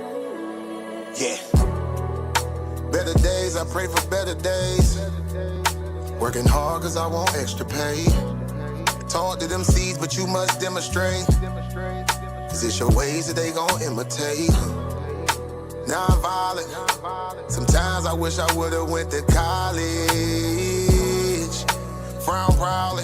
Yeah. Better days, I pray for better days. Working hard cause I want extra pay. Talk to them seeds, but you must demonstrate. Cause it's your ways that they gon' imitate. Non-violent. Sometimes I wish I would've went to college. Frown proudly.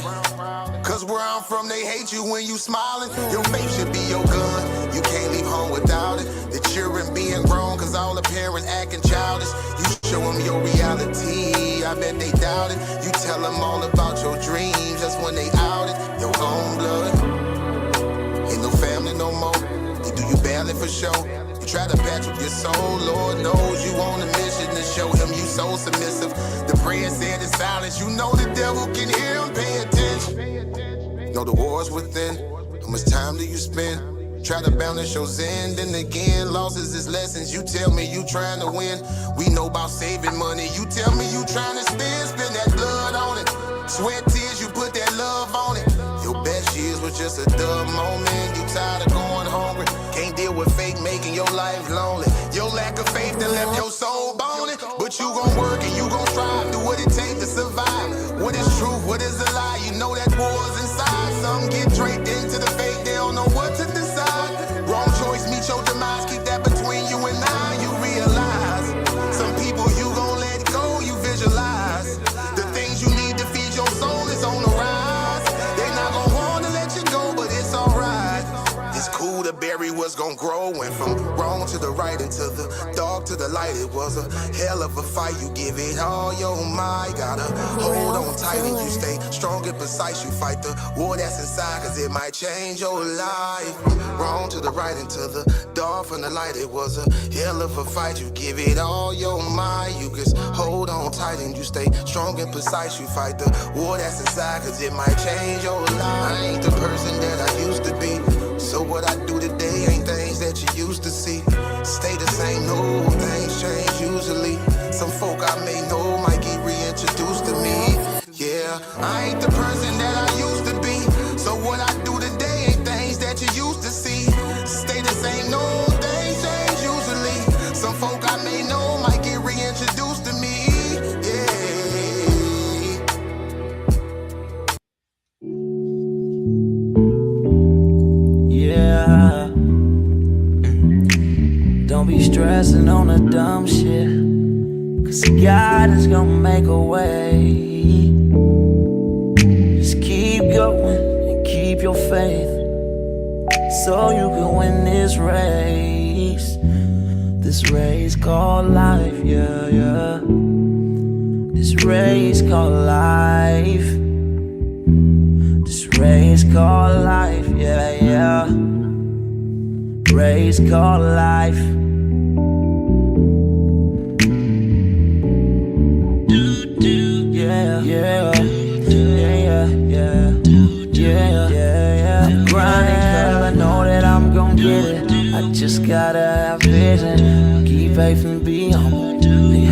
Cause where I'm from, they hate you when you smiling. Your faith should be your gun. You can't leave home without it. The children being grown, cause all the parents acting childish. You show them your reality, I bet they doubt it. You tell them all about your dreams, that's when they out it. Your own blood, ain't no family no more. They do you badly for show. You try to patch up your soul, Lord knows you on a mission to show him you so submissive. The prayer said in silence, you know the devil can hear him, pay attention. Know the war's within, how much time do you spend? Try to balance your zen, then again, losses is lessons. You tell me you trying to win, we know about saving money. You tell me you trying to spend that blood on it. Sweat, tears, you put that love on it. Your best years was just a dumb moment. You tired of going hungry, can't deal with fake making your life lonely. Your lack of faith that left your soul boning. But you gon' work and you gon' strive, do what it takes to survive. What is truth, what is a lie? You know that war's inside. Some get draped into the fake, they don't know what to decide. Wrong choice, meet your demise, keep that between you and I. You realize, some people you gon' let go, you visualize. The things you need to feed your soul is on the rise. They not gon' wanna let you go, but it's alright. It's cool to bury what's gon' grow. Went from wrong to the right and to the dark to the light. It was a hell of a fight. You give it all your might. Gotta hold on tight and you stay strong and precise. You fight the war that's inside, cause it might change your life. From wrong to the right and to the dark from the light. It was a hell of a fight. You give it all your might. You just hold on tight and you stay strong and precise. You fight the war that's inside, cause it might change your life. I ain't the person that I used to be. So what I do today ain't things that you used to see. Stay the same, no, things change usually. Some folk I may know might get reintroduced to me. Yeah, I ain't the person that I used to be. So what I do today ain't things that you used to see. Stay the same, no, things change usually. Some folk I may know might get reintroduced to me. Yeah. Don't be stressing on the dumb shit, cause God is gonna make a way. Just keep going and keep your faith, so you can win this race. This race called life, yeah, yeah. This race called life. This race called life, yeah, yeah. Race called life. Yeah, yeah, yeah, yeah, yeah, yeah. I'm grinding 'cause I know that I'm gon' get it. I just gotta have vision, keep faith and be humble.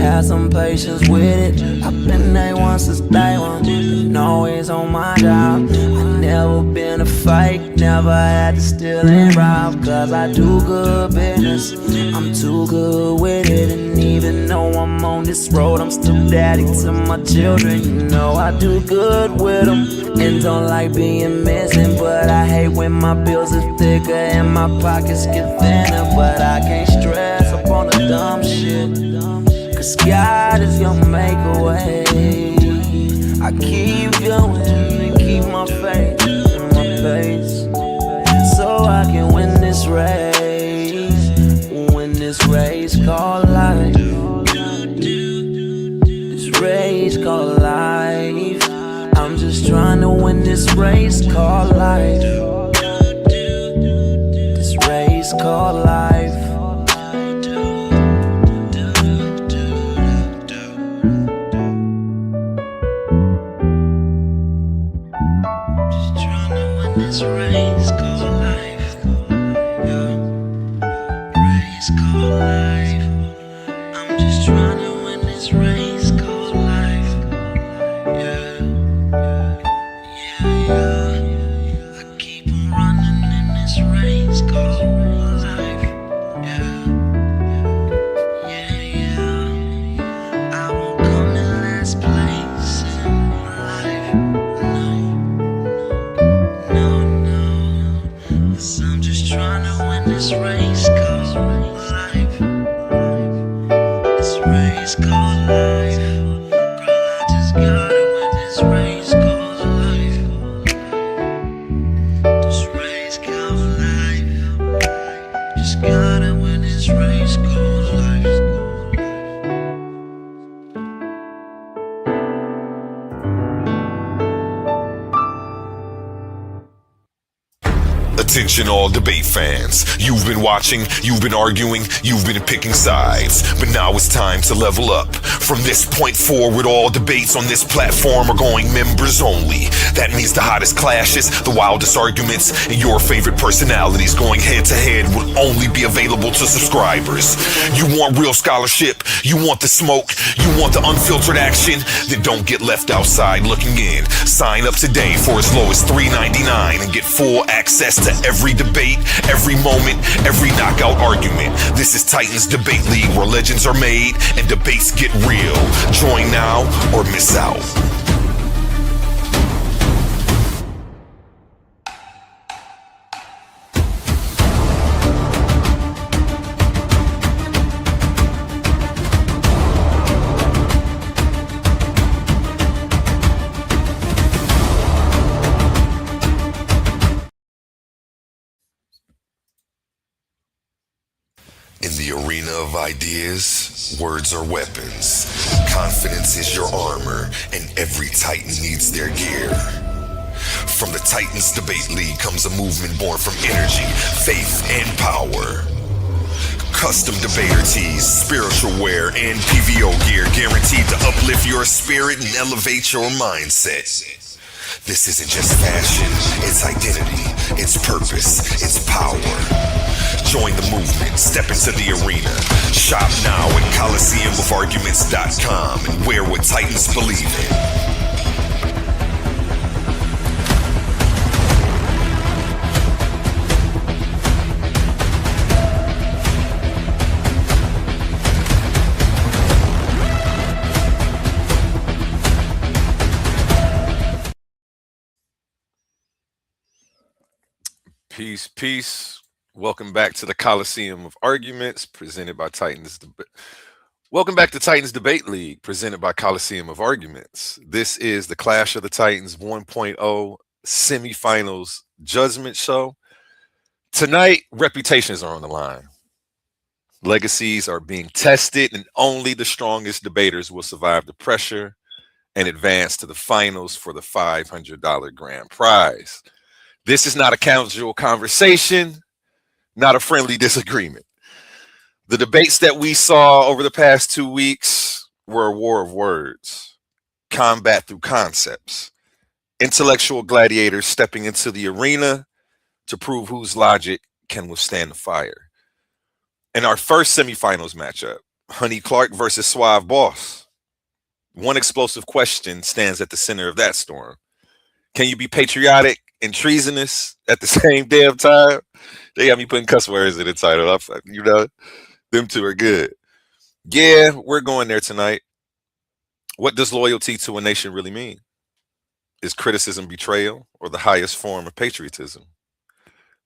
Have some patience with it. I've been A1 since day one, been always on my job. I never been a fake, never had to steal and rob. Cause I do good business, I'm too good with it. And even though I'm on this road, I'm still daddy to my children. You know I do good with them, and don't like being missing. But I hate when my bills are thicker and my pockets get thinner. But I can't stress upon the dumb shit, cause God is gonna make a way. I keep going and keep my faith in my pace, so I can win this race. Win this race called life. This race called life. I'm just trying to win this race called life. This race called life. This race called life, yeah. Race called life. I'm just trying to win this race called life, yeah, yeah, yeah. I keep on running in this race called life, yeah. Attention all debate fans. You've been watching, you've been arguing, you've been picking sides. But now it's time to level up. From this point forward, all debates on this platform are going members only. That means the hottest clashes, the wildest arguments, and your favorite personalities going head to head will only be available to subscribers. You want real scholarship, you want the smoke, you want the unfiltered action, then don't get left outside looking in. Sign up today for as low as $3.99 and get full access to every debate, every moment, every knockout argument. This is Titans Debate League, where legends are made and debates get real. Join now or miss out. In the arena of ideas, words are weapons. Confidence is your armor, and every Titan needs their gear. From the Titans Debate League comes a movement born from energy, faith, and power. Custom debater tees, spiritual wear, and PVO gear guaranteed to uplift your spirit and elevate your mindset. This isn't just fashion, it's identity, it's purpose, it's power. Join the movement, step into the arena. Shop now at ColiseumOfArguments.com and wear what Titans believe in. Peace, peace. Welcome back to the Coliseum of Arguments, presented by Titans. Welcome back to Titans Debate League, presented by Coliseum of Arguments. This is the Clash of the Titans 1.0 semifinals judgment show. Tonight, reputations are on the line. Legacies are being tested, and only the strongest debaters will survive the pressure and advance to the finals for the $500 grand prize. This is not a casual conversation, not a friendly disagreement. The debates that we saw over the past 2 weeks were a war of words, combat through concepts, intellectual gladiators stepping into the arena to prove whose logic can withstand the fire. In our first semifinals matchup, Honey Clark versus Suave Boss. One explosive question stands at the center of that storm. Can you be patriotic and treasonous at the same damn time? They got me putting cuss words in the title. You know, them two are good. Yeah, we're going there tonight. What does loyalty to a nation really mean? Is criticism betrayal or the highest form of patriotism?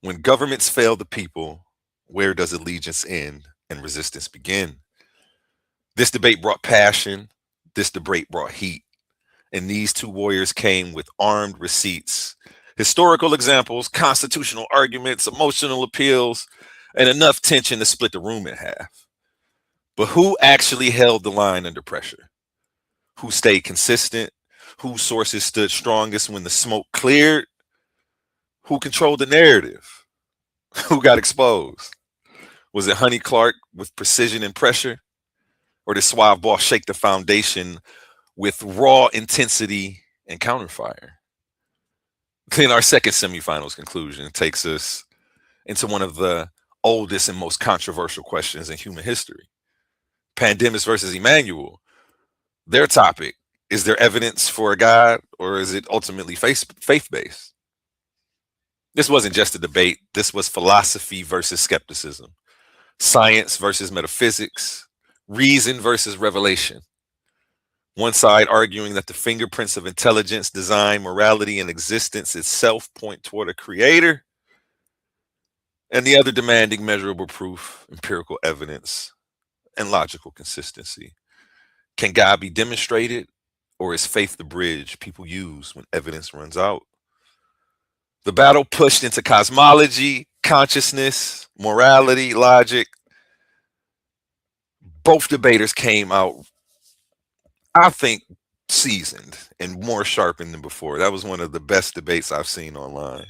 When governments fail the people, where does allegiance end and resistance begin? This debate brought passion. This debate brought heat. And these two warriors came with armed receipts, historical examples, constitutional arguments, emotional appeals, and enough tension to split the room in half. But who actually held the line under pressure? Who stayed consistent? Whose sources stood strongest when the smoke cleared? Who controlled the narrative? Who got exposed? Was it Honey Clark with precision and pressure? Or did Suave Boss shake the foundation with raw intensity and counterfire? Then our second semifinals conclusion takes us into one of the oldest and most controversial questions in human history. Pandemics versus Emmanuel. Their topic, is there evidence for a God, or is it ultimately faith-based? This wasn't just a debate. This was philosophy versus skepticism, science versus metaphysics, reason versus revelation. One side arguing that the fingerprints of intelligence, design, morality, and existence itself point toward a creator. and the other demanding measurable proof, empirical evidence, and logical consistency. Can God be demonstrated, or is faith the bridge people use when evidence runs out? The battle pushed into cosmology, consciousness, morality, logic. Both debaters came out, I think, seasoned and more sharpened than before. That was one of the best debates I've seen online.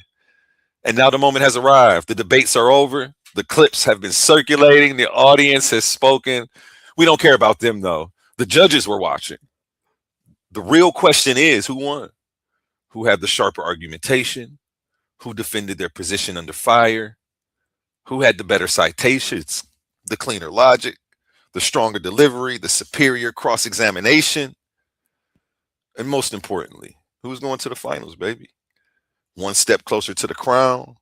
And now the moment has arrived. The debates are over. The clips have been circulating. The audience has spoken. We don't care about them, though. The judges were watching. The real question is who won? Who had the sharper argumentation? Who defended their position under fire? Who had the better citations, the cleaner logic, the stronger delivery, the superior cross examination? And most importantly, who's going to the finals, baby? One step closer to the crown,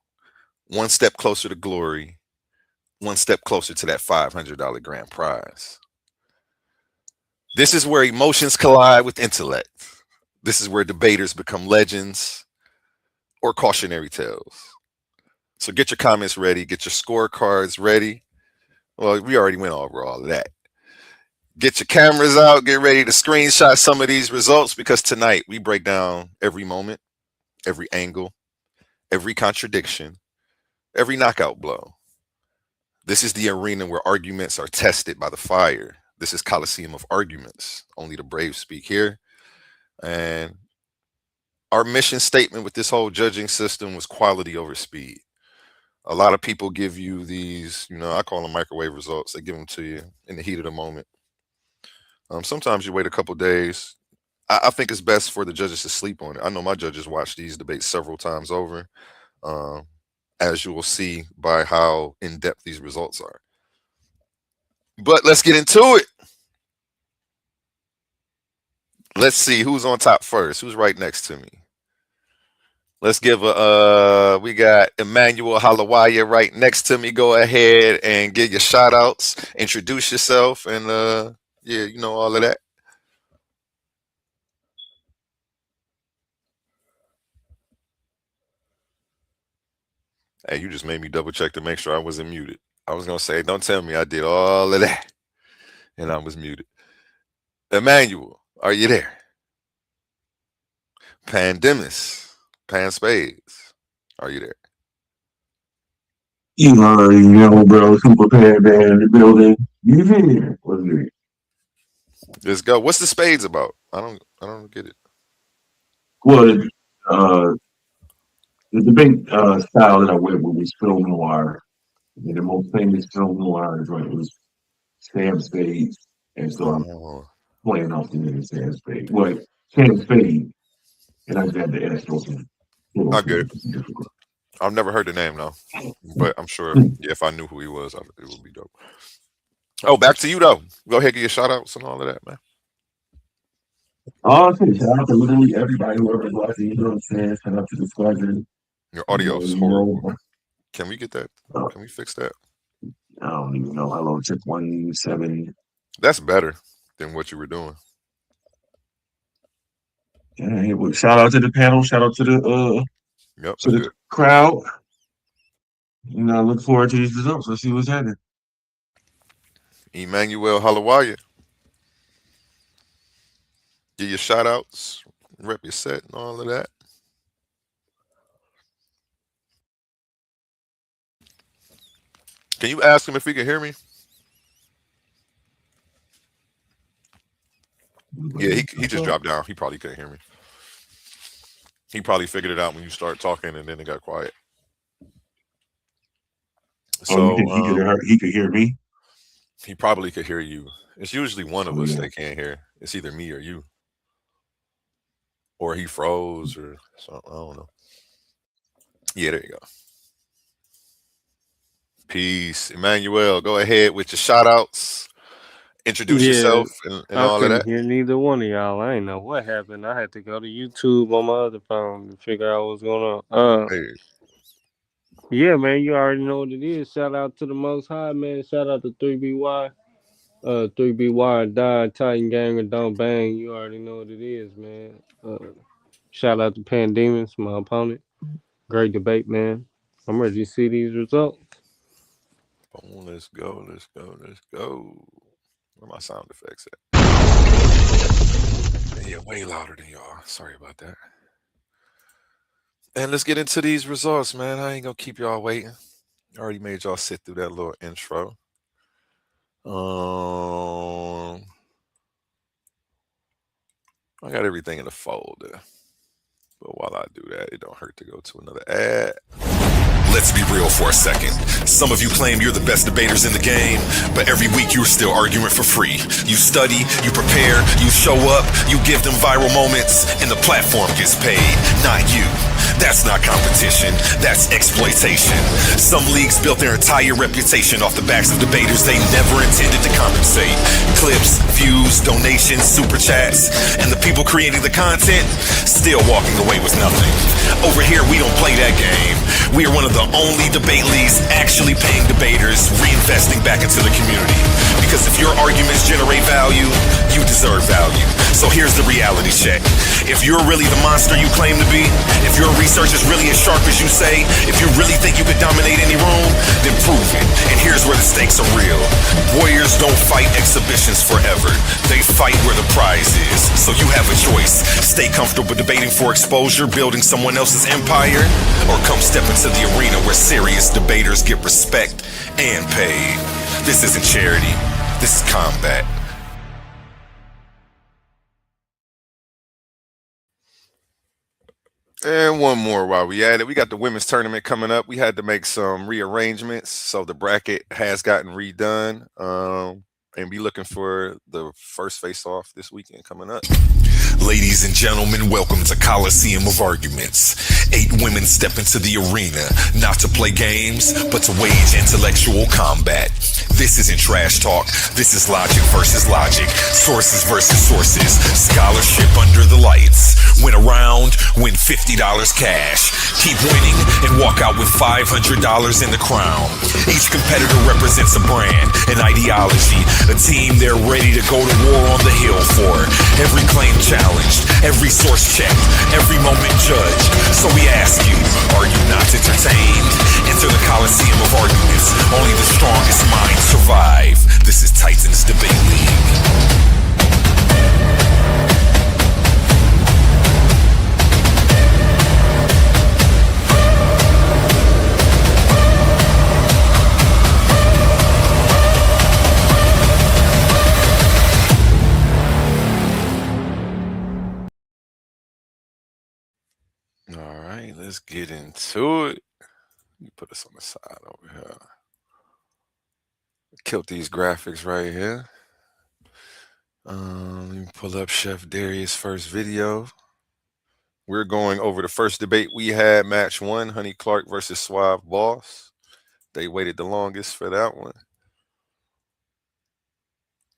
one step closer to glory, one step closer to that $500 grand prize. This is where emotions collide with intellect. This is where debaters become legends or cautionary tales. So get your comments ready, get your scorecards ready. Well, we already went over all of that. Get your cameras out, get ready to screenshot some of these results, because tonight we break down every moment, every angle, every contradiction, every knockout blow. This is the arena where arguments are tested by the fire. This is Coliseum of Arguments. Only the brave speak here. And our mission statement with this whole judging system was quality over speed. A lot of people give you these, I call them microwave results. They give them to you in the heat of the moment. Sometimes you wait a couple days. I think it's best for the judges to sleep on it. I know my judges watch these debates several times over, as you will see by how in-depth these results are. But let's get into it. Let's see who's on top first. Who's right next to me? Let's give we got Emmanuel Halawaya right next to me. Go ahead and give your shout outs, introduce yourself, and all of that. Hey, you just made me double check to make sure I wasn't muted. I was gonna say, don't tell me I did all of that and I was muted. Emmanuel, are you there? Pandemis, Pan Spades, are you there? You already know, bro. Super Pan Man in the building. You here? What's it? Let's go. What's the spades about? I don't get it. Well, the debate style that I went with was film noir. And the most famous film noir joint was Sam Spades. And so I'm playing off the name Sam Spades. Well, Sam Spade. And I just had to ask something. I get it. I've never heard the name though, but I'm sure if I knew who he was, it would be dope. Oh, back to you though. Go ahead, get your shout outs and all of that, man. Oh, shout out to literally everybody who ever watching. You know what I'm saying? Shout out to the squadron. Your audio is horrible. Can we get that? Can we fix that? I don't even know. Hello, check 17. That's better than what you were doing. Yeah, well, shout out to the panel. Shout out to the crowd. I look forward to these results. Let's see what's happening. Emmanuel Halawaya. Give your shout outs, rep your set, and all of that. Can you ask him if he can hear me? Yeah, he just dropped down. He probably couldn't hear me. He probably figured it out when you start talking, and then it got quiet. So he could hear me. He probably could hear you. It's usually one of us that can't hear. It's either me or you, or he froze or something. I don't know. Yeah, there you go. Peace, Emmanuel. Go ahead with your shout outs. Introduce yourself and all of that. I couldn't hear neither one of y'all. I ain't know what happened. I had to go to YouTube on my other phone to figure out what's going on. Yeah, man, you already know what it is. Shout out to the Most High, man. Shout out to 3BY. 3BY died, Titan Gang, and Don't Bang. You already know what it is, man. Shout out to Pandemons, my opponent. Great debate, man. I'm ready to see these results. Oh, let's go, let's go, let's go. Where my sound effects at? Yeah, way louder than y'all. Sorry about that. And let's get into these results, man. I ain't gonna keep y'all waiting. I already made y'all sit through that little intro. I got everything in a folder. But while I do that, it don't hurt to go to another ad. Let's be real for a second. Some of you claim you're the best debaters in the game, but every week you're still arguing for free. You study, you prepare, you show up, you give them viral moments, and the platform gets paid, not you. That's not competition, that's exploitation. Some leagues built their entire reputation off the backs of debaters they never intended to compensate. Clips, views, donations, super chats, and the people creating the content still walking away with nothing. Over here, we don't play that game. We are one of the only debate leagues actually paying debaters, reinvesting back into the community. Because if your arguments generate value, you deserve value. So here's the reality check. If you're really the monster you claim to be, if your research is really as sharp as you say, if you really think you could dominate any room, then prove it. And here's where the stakes are real. Warriors don't fight exhibitions forever. They fight where the prize is. So you have a choice. Stay comfortable debating for exposure, building someone else's empire, or come step into the arena where serious debaters get respect and paid. This isn't charity. This is combat. And one more while we at it. We got the women's tournament coming up. We had to make some rearrangements, so the bracket has gotten redone. And be looking for the first face-off this weekend coming up. Ladies and gentlemen, welcome to Coliseum of Arguments. 8 women step into the arena, not to play games, but to wage intellectual combat. This isn't trash talk. This is logic versus logic. Sources versus sources. Scholarship under the lights. Win a round, win $50 cash. Keep winning and walk out with $500 in the crown. Each competitor represents a brand, an ideology, a team they're ready to go to war on the hill for. Every claim challenged, every source checked, every moment judged. So we ask you, are you not entertained? Enter the Coliseum of Arguments. Only the strongest minds survive. This is Titans Debate League. All right, let's get into it. Let me put this on the side over here. Killed these graphics right here. Let me pull up Chef Darius' first video. We're going over the first debate we had, match 1, Honey Clark versus Suave Boss. They waited the longest for that one.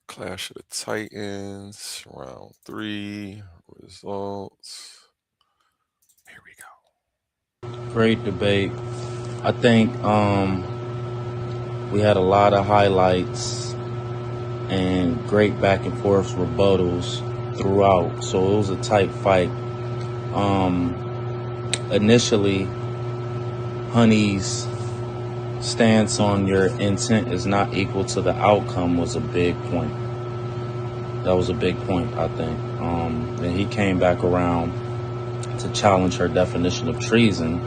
Clash of the Titans, round 3, results. Here we go. Great debate. I think we had a lot of highlights and great back and forth rebuttals throughout. So it was a tight fight. Initially, Honey's stance on your intent is not equal to the outcome was a big point. That was a big point, I think. And he came back around to challenge her definition of treason.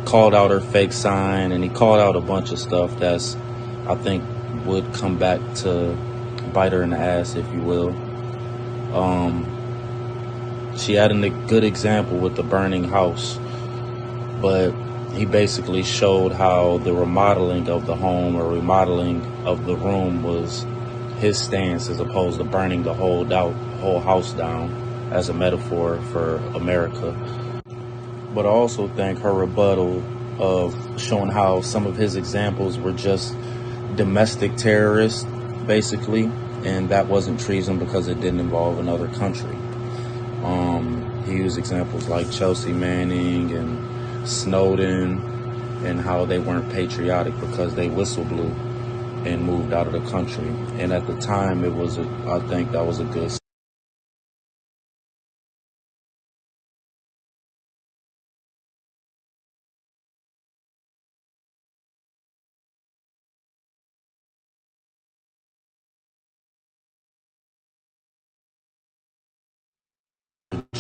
Called out her fake sign, and he called out a bunch of stuff that's, I think, would come back to bite her in the ass, if you will. She had a good example with the burning house, but he basically showed how the remodeling of the home or remodeling of the room was his stance as opposed to burning the whole house down as a metaphor for America. But I also think her rebuttal of showing how some of his examples were just domestic terrorists, basically, and that wasn't treason because it didn't involve another country. He used examples like Chelsea Manning and Snowden and how they weren't patriotic because they whistle blew and moved out of the country. And at the time, I think that was a good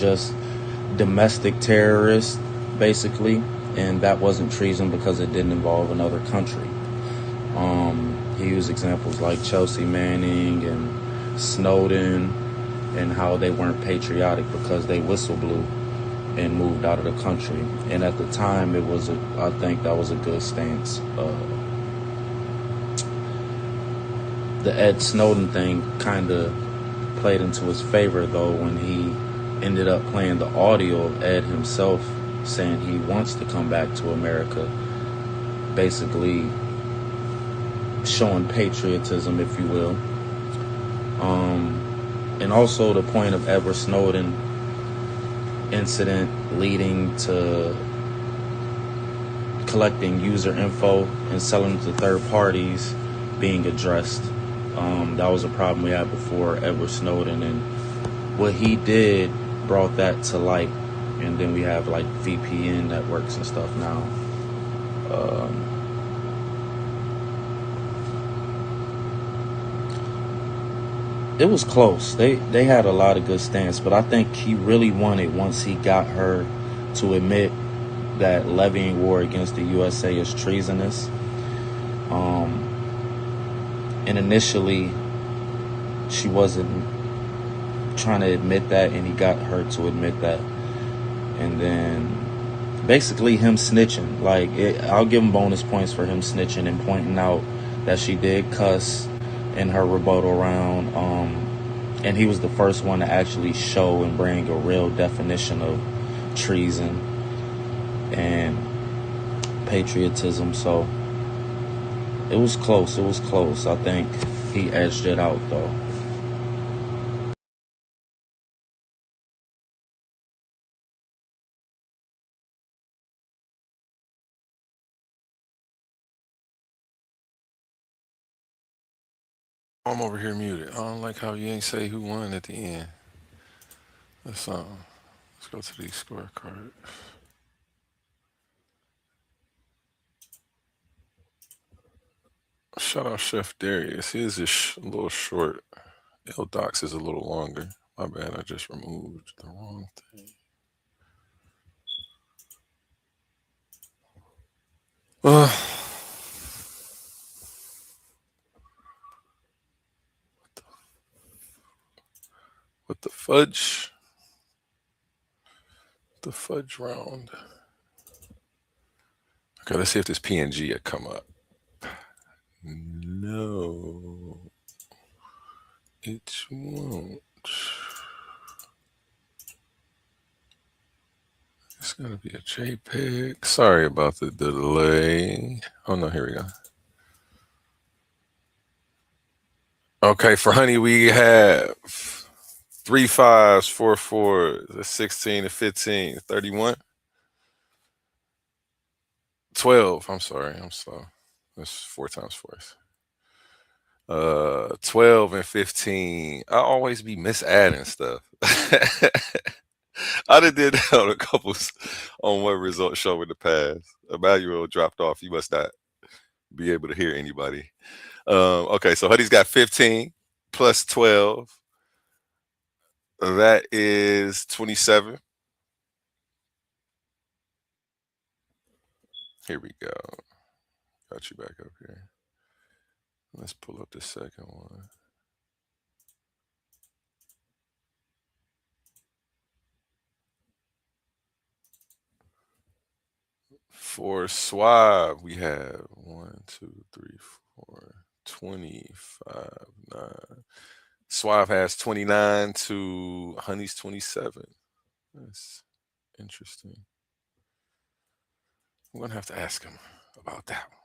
just domestic terrorists, basically, and that wasn't treason because it didn't involve another country. He used examples like Chelsea Manning and Snowden and how they weren't patriotic because they whistle blew and moved out of the country. And at the time, I think that was a good stance. The Ed Snowden thing kind of played into his favor, though, when he ended up playing the audio of Ed himself saying he wants to come back to America, basically showing patriotism, if you will. And also the point of Edward Snowden incident leading to collecting user info and selling it to third parties being addressed. That was a problem we had before Edward Snowden, and what he did brought that to light. And then we have like VPN networks and stuff now. It was close. They had a lot of good stance, but I think he really won it once he got her to admit that levying war against the USA is treasonous. And initially, she wasn't trying to admit that, and he got her to admit that. And then basically him snitching. I'll give him bonus points for him snitching and pointing out that she did cuss in her rebuttal round. And he was the first one to actually show and bring a real definition of treason and patriotism. So it was close. I think he edged it out, though. I'm over here muted. I don't like how you ain't say who won at the end. Let's go to the scorecard. Shout out Chef Darius. His is a little short. L-Docs is a little longer. My bad, I just removed the wrong thing. What the fudge? The fudge round. Okay, let's see if this PNG had come up. No, it won't. It's gonna be a JPEG. Sorry about the delay. Oh no, here we go. Okay, for honey, we have 3 5s, 4 4s, 16 to 15, 31. 12. I'm sorry, I'm slow. That's 4 times 4. 12 and 15. I always be misadding stuff. I done did that on a couple on one result show in the past. Emmanuel dropped off. You must not be able to hear anybody. Okay, so Huddy's got 15 plus 12. That is 27. Here we go. Got you back up here. Let's pull up the second one. For Suave, we have 1, 2, 3, 4, 25, 9. Suave has 29 to Honey's 27. That's interesting. I'm gonna have to ask him about that one.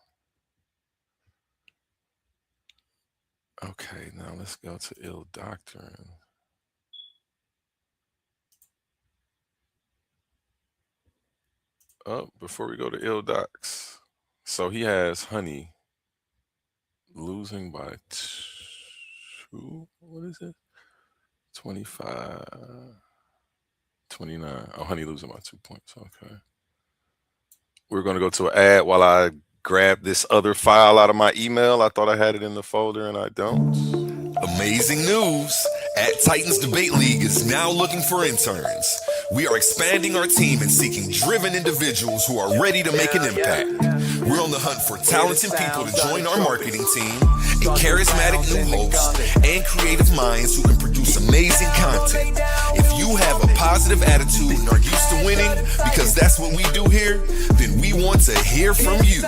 Okay, now let's go to Ill Doctrine. Oh, before we go to Ill Docs, so he has Honey losing by 2. What is it? 25, 29. Oh, Honey losing by 2 points. Okay. We're going to go to an ad while I grab this other file out of my email. I thought I had it in the folder and I don't. Amazing news. At Titans Debate League is now looking for interns. We are expanding our team and seeking driven individuals who are ready to make an impact. We're on the hunt for talented people to join our marketing team, a charismatic new host, and creative minds who can produce amazing content. If you have a positive attitude and are used to winning, because that's what we do here, then we want to hear from you.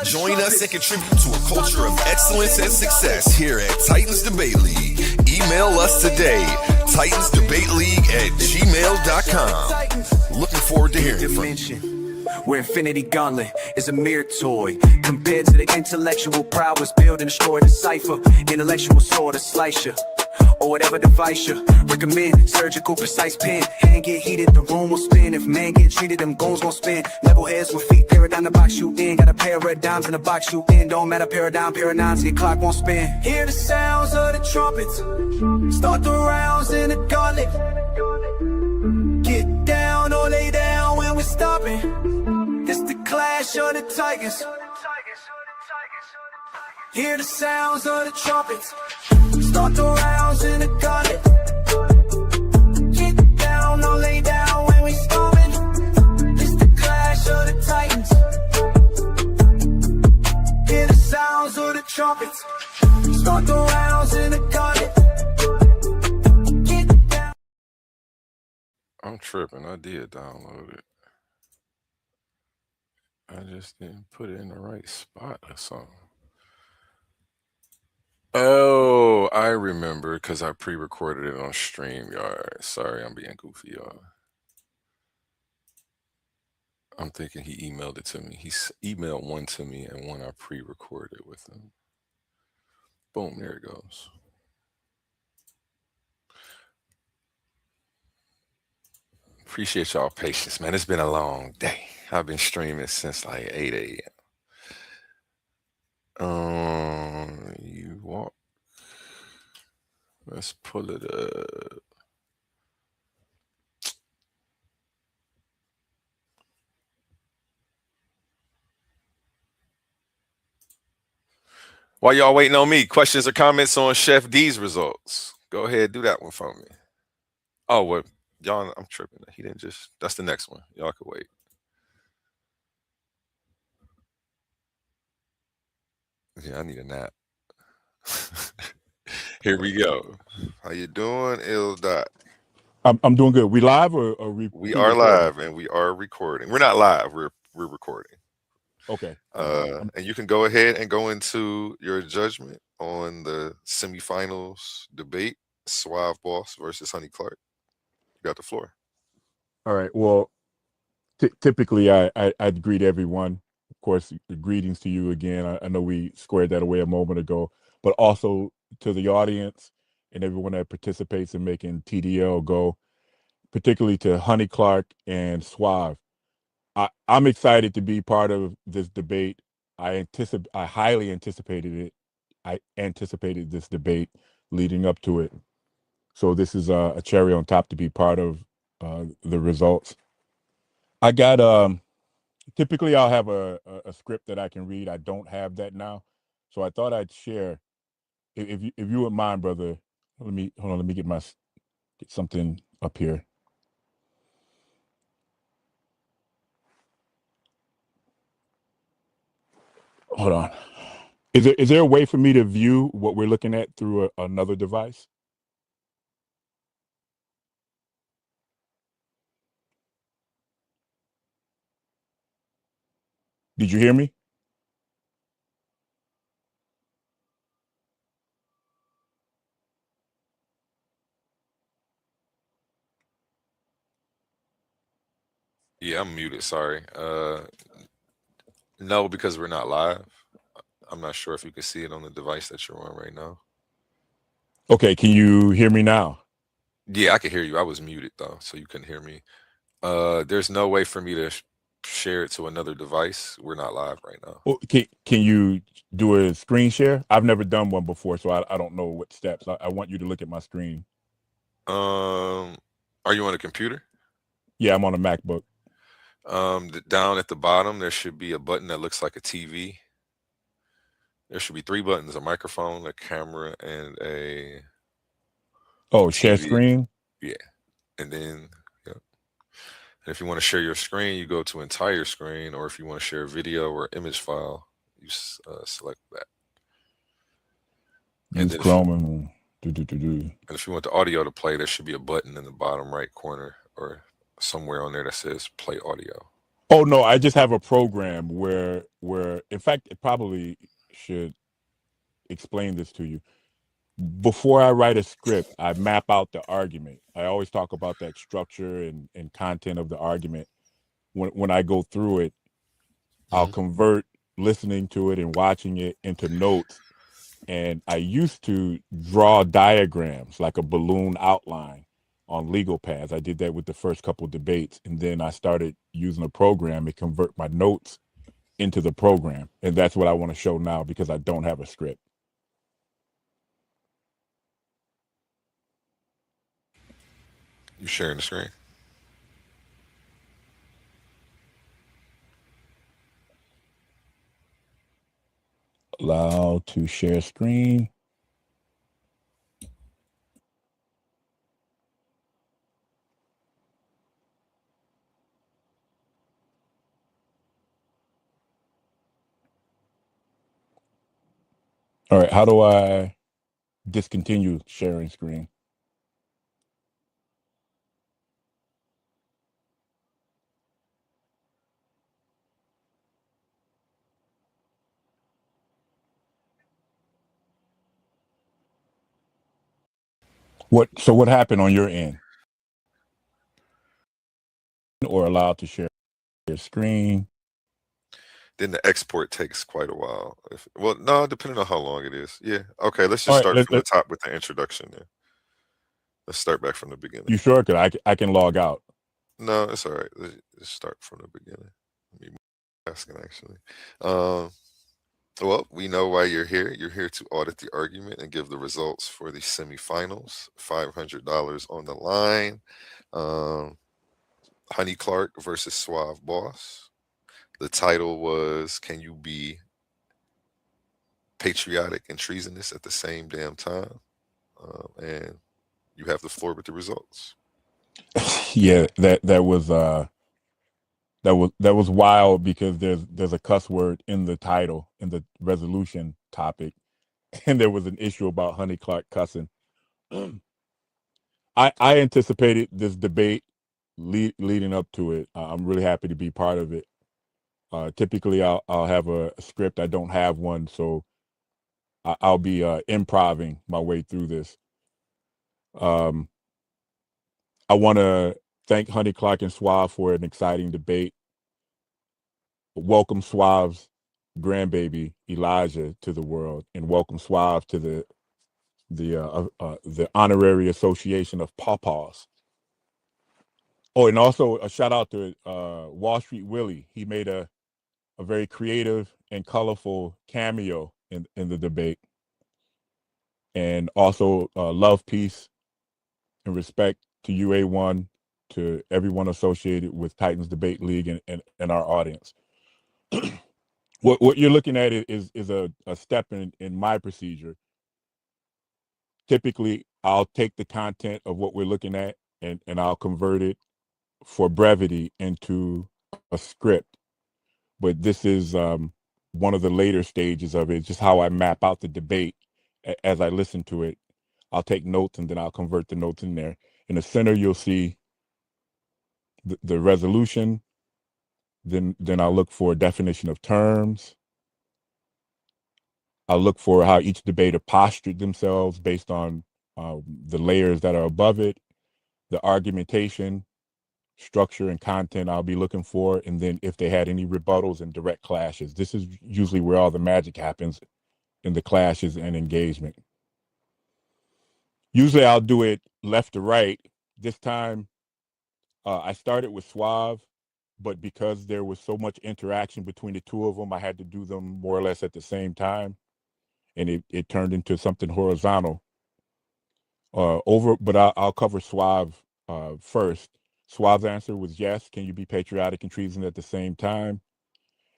Join us and contribute to a culture of excellence and success here at Titans Debate League. Email us today, titansdebateleague@gmail.com. Looking forward to hearing from you. Where Infinity Gauntlet is a mere toy compared to the intellectual prowess build and destroy the cipher. Intellectual sword to slice you, or whatever device you recommend. Surgical precise pen, hand get heated, the room will spin. If man get treated, them goons gon' spin. Level heads with feet, paradigm the box you in. Got a pair of red dimes in the box you in. Don't matter paradigms, your clock won't spin. Hear the sounds of the trumpets, start the rounds in the gauntlet. Get down or lay down when we're stopping. It's the clash of the Tigers. Hear the sounds of the trumpets, start the rounds in the gauntlet. Get down or lay down when we storming. It's the clash of the Titans. Hear the sounds of the trumpets, start the rounds in the gauntlet. Get down. I'm tripping. I did download it. I just didn't put it in the right spot or something. Oh, I remember because I pre-recorded it on StreamYard. Sorry, I'm being goofy, y'all. I'm thinking he emailed it to me. He emailed one to me and one I pre-recorded with him. Boom, there it goes. Appreciate y'all patience, man. It's been a long day. I've been streaming since like 8 a.m. You walk. Let's pull it up. While y'all waiting on me, questions or comments on Chef D's results? Go ahead, do that one for me. Oh, well, y'all, I'm tripping. He didn't just, that's the next one. Y'all could wait. Yeah, I need a nap. Here we go. How you doing, Il Dot? I'm doing good. We live or we are live and we are recording. We're not live. We're recording. Okay. And you can go ahead and go into your judgment on the semifinals debate, Suave Boss versus Honey Clark. You got the floor. All right. Well, typically I'd greet everyone. Of course, greetings to you again. I know we squared that away a moment ago, but also to the audience and everyone that participates in making TDL go, particularly to Honey Clark and Suave. I'm excited to be part of this debate. I highly anticipated it. I anticipated this debate leading up to it. So this is a cherry on top to be part of the results. I got typically I'll have a script that I can read. I don't have that now, so I thought I'd share. If you wouldn't mind, brother, hold on. Let me get something up here. Hold on. Is there a way for me to view what we're looking at through another device? Did you hear me? Yeah, I'm muted. Sorry. No, because we're not live. I'm not sure if you can see it on the device that you're on right now. Okay, can you hear me now? Yeah, I can hear you. I was muted though, so you couldn't hear me. There's no way for me to share it to another device. We're not live right now. Well, can you do a screen share? I've never done one before, so I don't know what steps. I want you to look at my screen. Are you on a computer? Yeah, I'm on a MacBook. Down at the bottom, there should be a button that looks like a TV. There should be 3 buttons: a microphone, a camera, and a. Oh, share TV. screen. Yeah, and then yeah. And if you want to share your screen, you go to entire screen, or if you want to share a video or image file, you select that. And Use then Chrome and do. And if you want the audio to play, there should be a button in the bottom right corner or somewhere on there that says play audio. Oh no, I just have a program where in fact it probably should explain this to you. Before I write a script, I map out the argument. I always talk about that structure and content of the argument. When I go through it, I'll convert listening to it and watching it into notes. And I used to draw diagrams like a balloon outline on legal pads. I did that with the first couple of debates. And then I started using a program to convert my notes into the program. And that's what I want to show now because I don't have a script. You sharing the screen? Allow to share screen. All right, how do I discontinue sharing screen? What happened on your end? Or allowed to share your screen? Then the export takes quite a while. Well, no, depending on how long it is. Yeah. Okay, let's just start from the top with the introduction there. Let's start back from the beginning. You sure? Because I can log out. No, it's all right. Let's start from the beginning. Let me asking actually. Well, we know why you're here. You're here to audit the argument and give the results for the semifinals. $500 on the line. Honey Clark versus Suave Boss. The title was, can you be patriotic and treasonous at the same damn time? And you have the floor with the results. Yeah, that was wild because there's a cuss word in the title, in the resolution topic, and there was an issue about Honey Clark cussing. I anticipated this debate leading up to it. I'm really happy to be part of it. Typically, I'll have a script. I don't have one, so I'll be improving my way through this. I want to thank Honey Clark and Suave for an exciting debate. Welcome Suave's grandbaby Elijah to the world, and welcome Suave to the honorary association of Pawpaws. Oh, and also a shout out to Wall Street Willie. He made a very creative and colorful cameo in the debate. And also love, peace, and respect to UA1, to everyone associated with Titans Debate League and our audience. What you're looking at is a step in my procedure. Typically, I'll take the content of what we're looking at and I'll convert it for brevity into a script. But this is one of the later stages of it, just how I map out the debate as I listen to it. I'll take notes and then I'll convert the notes in there. In the center, you'll see the resolution. Then I'll look for a definition of terms. I'll look for how each debater postured themselves based on the layers that are above it, the argumentation, structure, and content I'll be looking for, and then if they had any rebuttals and direct clashes. This is usually where all the magic happens, in the clashes and engagement. Usually I'll do it left to right. This time I started with Suave, but because there was so much interaction between the two of them, I had to do them more or less at the same time, and it turned into something horizontal. But I'll cover Suave first. Suave's answer was yes. Can you be patriotic and treason at the same time?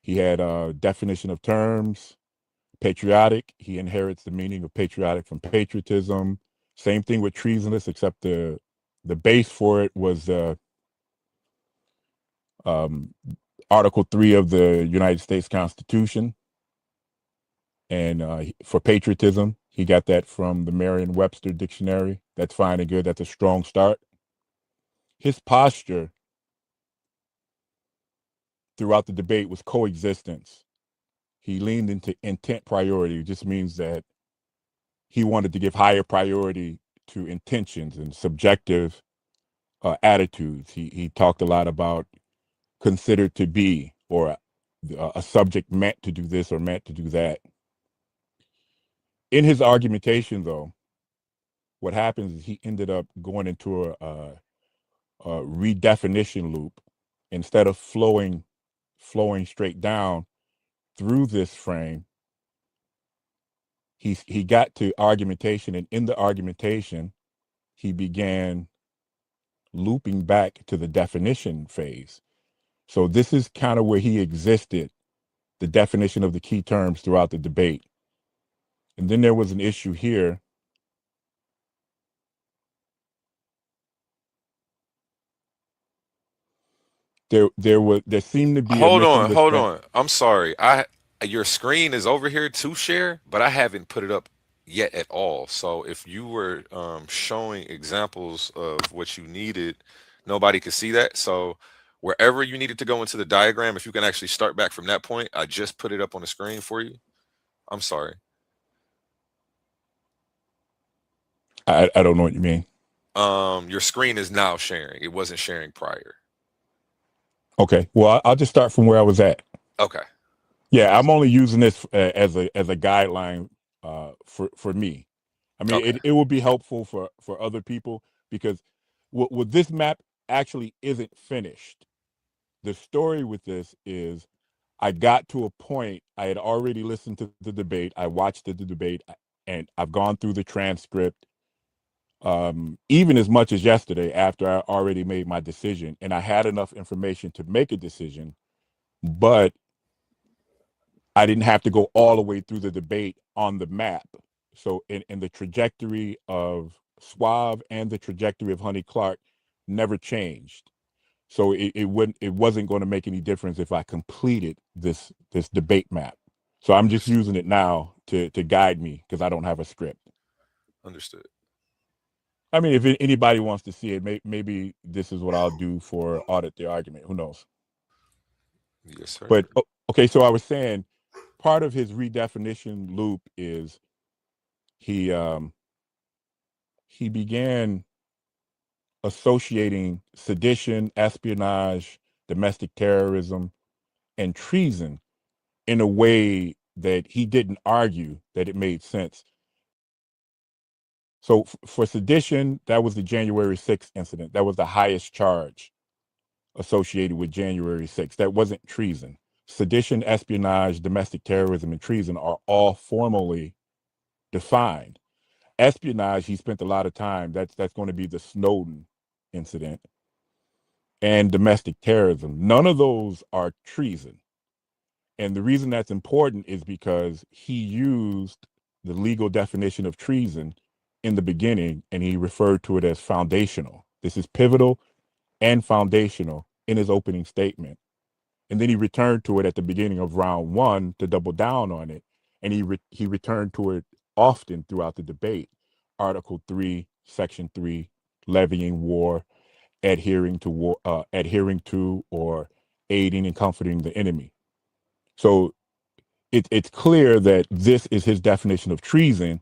He had a definition of terms. Patriotic, he inherits the meaning of patriotic from patriotism. Same thing with treasonous, except the base for it was Article 3 of the United States Constitution. And for patriotism, he got that from the Merriam-Webster dictionary. That's fine and good. That's a strong start. His posture throughout the debate was coexistence. He leaned into intent priority. It just means that he wanted to give higher priority to intentions and subjective attitudes. He talked a lot about considered to be, or a subject meant to do this or meant to do that. In his argumentation, though, what happens is he ended up going into a redefinition loop. Instead of flowing straight down through this frame, he got to argumentation, and in the argumentation, he began looping back to the definition phase. So this is kind of where he existed, the definition of the key terms throughout the debate. And then there was an issue here. There seemed to be Hold on. I'm sorry. Your screen is over here to share, but I haven't put it up yet at all. So if you were showing examples of what you needed, nobody could see that. So wherever you needed to go into the diagram, if you can actually start back from that point, I just put it up on the screen for you. I'm sorry. I don't know what you mean. Your screen is now sharing. It wasn't sharing prior. Okay. Well, I'll just start from where I was at. Okay. Yeah, I'm only using this as a guideline for me. I mean, Okay. it will be helpful for other people, because what this map actually isn't finished. The story with this is I got to a point, I had already listened to the debate, I watched the debate, and I've gone through the transcript, even as much as yesterday after I already made my decision, and I had enough information to make a decision, but I didn't have to go all the way through the debate on the map. So in the trajectory of Suave and the trajectory of Honey Clark never changed. So it wasn't going to make any difference if I completed this debate map. So I'm just using it now to guide me, because I don't have a script. Understood. I mean, if anybody wants to see it, maybe this is what I'll do for Audit the Argument. Who knows? Yes, sir. But okay, so I was saying, part of his redefinition loop is he began associating sedition, espionage, domestic terrorism, and treason in a way that he didn't argue that it made sense. So for sedition, that was the January 6th incident. That was the highest charge associated with January 6th. That wasn't treason. Sedition, espionage, domestic terrorism, and treason are all formally defined. Espionage, he spent a lot of time. That's going to be the Snowden incident. And domestic terrorism. None of those are treason. And the reason that's important is because he used the legal definition of treason in the beginning, and he referred to it as foundational. This is pivotal and foundational in his opening statement. And then he returned to it at the beginning of round one to double down on it. And he returned to it often throughout the debate. Article 3, Section 3, levying war, adhering to or aiding and comforting the enemy. So it's clear that this is his definition of treason,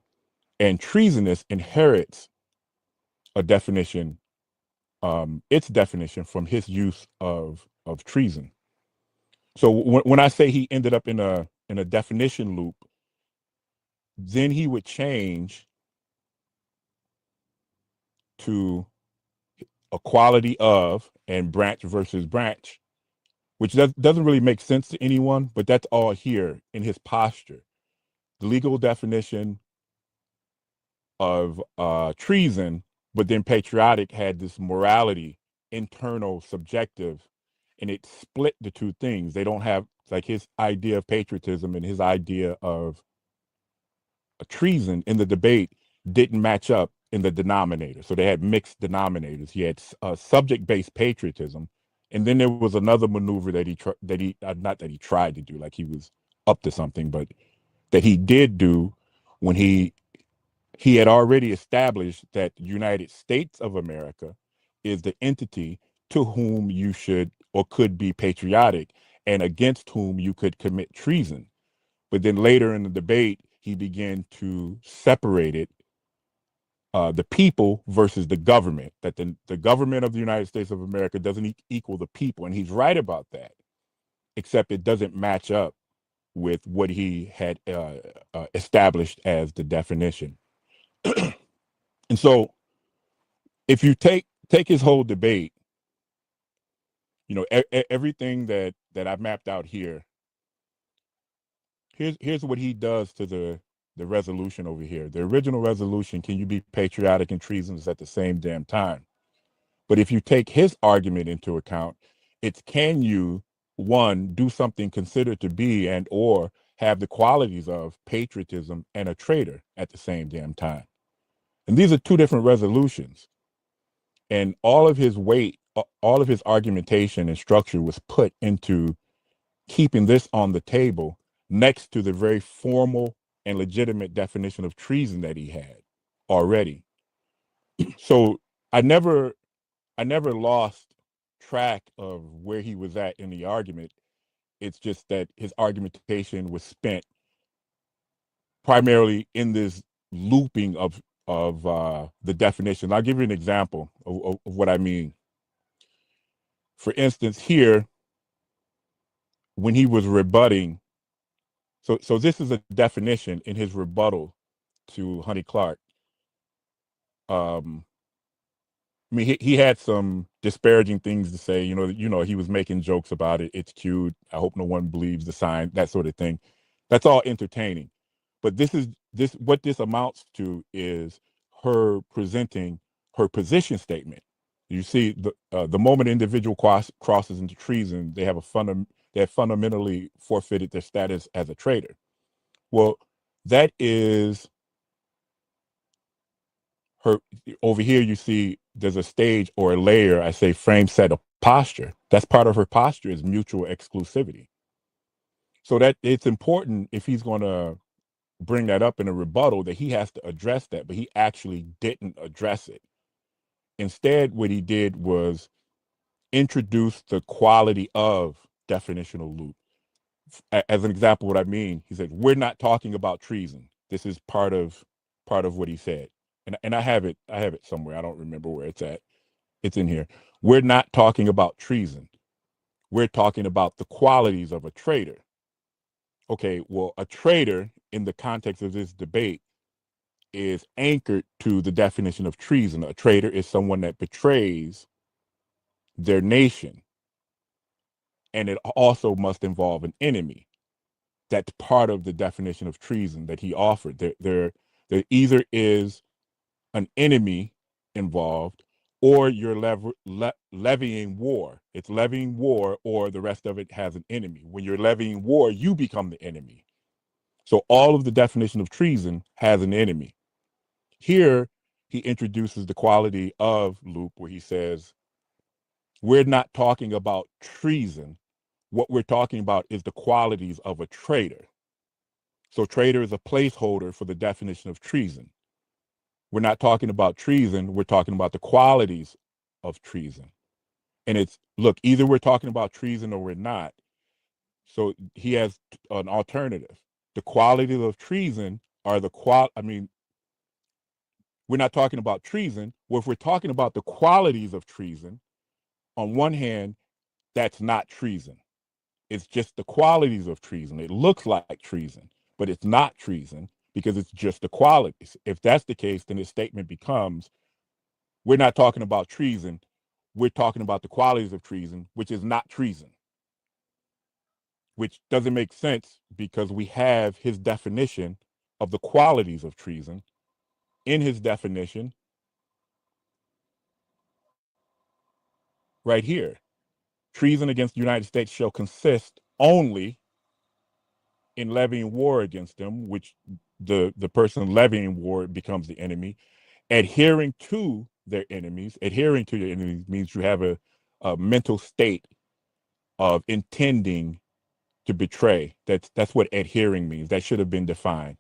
and treasonous inherits a definition, its definition from his use of treason. So when I say he ended up in a definition loop, then he would change to equality of and branch versus branch, which doesn't really make sense to anyone, but that's all here in his posture. The legal definition of treason, but then patriotic had this morality, internal, subjective, and it split the two things. They don't have, like, his idea of patriotism and his idea of treason in the debate didn't match up in the denominator. So they had mixed denominators. He had subject-based patriotism, and then there was another maneuver that he not that he tried to do, like he was up to something, but that he did do when he had already established that the United States of America is the entity to whom you should or could be patriotic and against whom you could commit treason. But then later in the debate, he began to separate it, the people versus the government, that the government of the United States of America doesn't equal the people. And he's right about that, except it doesn't match up with what he had established as the definition. And so if you take his whole debate, you know, everything that I've mapped out here, here's what he does to the resolution over here. The original resolution, can you be patriotic and treasonous at the same damn time? But if you take his argument into account, it's, can you, one, do something considered to be and or have the qualities of patriotism and a traitor at the same damn time? And these are two different resolutions. And all of his weight, all of his argumentation and structure was put into keeping this on the table next to the very formal and legitimate definition of treason that he had already. So I never lost track of where he was at in the argument. It's just that his argumentation was spent primarily in this looping of the definition. I'll give you an example of what I mean. For instance, here, when he was rebutting, so this is a definition in his rebuttal to Honey Clark. I mean, he had some disparaging things to say. You know, he was making jokes about it. It's cute. I hope no one believes the sign, that sort of thing. That's all entertaining. But what this amounts to is her presenting her position statement. You see, the moment an individual crosses into treason, they have fundamentally forfeited their status as a traitor. Well, that is her. Over here, you see there's a stage or a layer, I say frame, set, a posture. That's part of her posture, is mutual exclusivity. So that it's important, if he's going to bring that up in a rebuttal, that he has to address that, but he actually didn't address it. Instead, what he did was introduce the quality of definitional loop. As an example, what I mean, he said, we're not talking about treason. This is part of what he said. And I have it somewhere. I don't remember where it's at. It's in here. We're not talking about treason. We're talking about the qualities of a traitor. Okay, well, a traitor in the context of this debate is anchored to the definition of treason. A traitor is someone that betrays their nation. And it also must involve an enemy. That's part of the definition of treason that he offered. There either is an enemy involved, or you're levying war. It's levying war, or the rest of it has an enemy. When you're levying war, you become the enemy. So all of the definition of treason has an enemy. Here, he introduces the quality of loop, where he says, we're not talking about treason. What we're talking about is the qualities of a traitor. So traitor is a placeholder for the definition of treason. We're not talking about treason. We're talking about the qualities of treason. And it's, look, either we're talking about treason or we're not. So he has an alternative. The qualities of treason are we're not talking about treason. Well, if we're talking about the qualities of treason, on one hand, that's not treason. It's just the qualities of treason. It looks like treason, but it's not treason because it's just the qualities. If that's the case, then his statement becomes, we're not talking about treason. We're talking about the qualities of treason, which is not treason, which doesn't make sense because we have his definition of the qualities of treason in his definition right here. Treason against the United States shall consist only in levying war against them, which the person levying war becomes the enemy, Adhering to your enemies means you have a mental state of intending to betray. That's what adhering means. That should have been defined.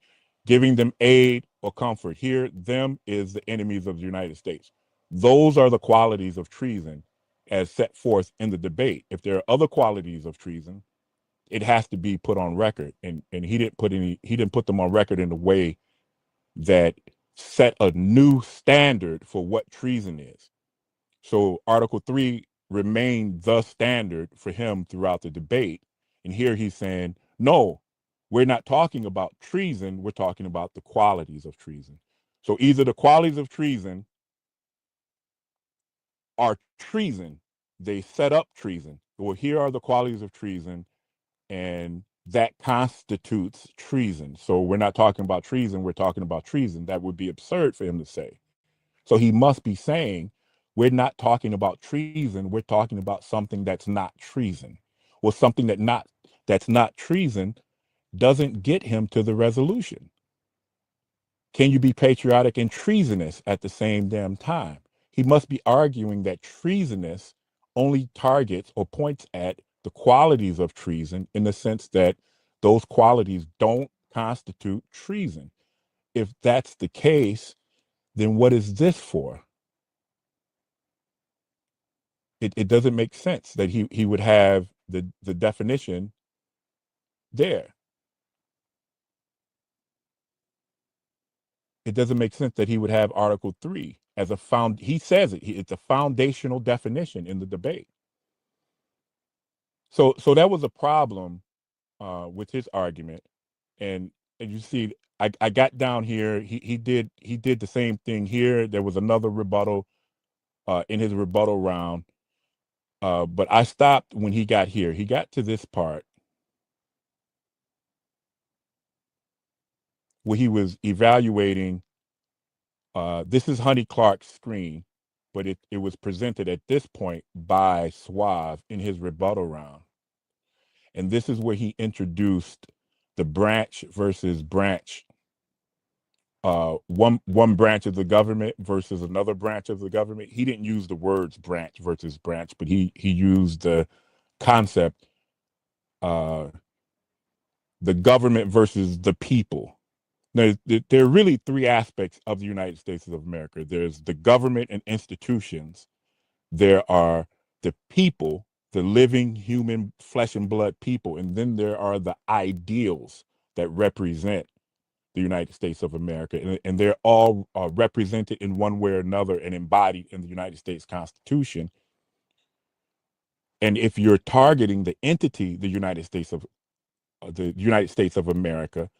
Giving them aid or comfort. Here, them is the enemies of the United States. Those are the qualities of treason as set forth in the debate. If there are other qualities of treason, it has to be put on record. And he didn't put them on record in a way that set a new standard for what treason is. So Article 3 remained the standard for him throughout the debate. And here he's saying, no, we're not talking about treason. We're talking about the qualities of treason. So either the qualities of treason are treason, they set up treason. Well, here are the qualities of treason, and that constitutes treason. So we're not talking about treason, we're talking about treason. That would be absurd for him to say. So he must be saying, we're not talking about treason, we're talking about something that's not treason. Well, something that's not treason doesn't get him to the resolution. Can you be patriotic and treasonous at the same damn time? He must be arguing that treasonous only targets or points at the qualities of treason in the sense that those qualities don't constitute treason. If that's the case, then what is this for? It doesn't make sense that he would have the definition there. It doesn't make sense that he would have Article 3 as he says it's a foundational definition in the debate. So that was a problem with his argument. And you see, I got down here, he did the same thing here. There was another rebuttal in his rebuttal round. But I stopped when he got here. He got to this part where he was evaluating. This is Honey Clark's screen, but it was presented at this point by Suave in his rebuttal round. And this is where he introduced the branch versus branch, one branch of the government versus another branch of the government. He didn't use the words branch versus branch, but he used the concept, the government versus the people. Now, there are really three aspects of the United States of America. There's the government and institutions. There are the people, the living human flesh and blood people. And then there are the ideals that represent the United States of America. And they're all represented in one way or another and embodied in the United States Constitution. And if you're targeting the entity, the United States of America,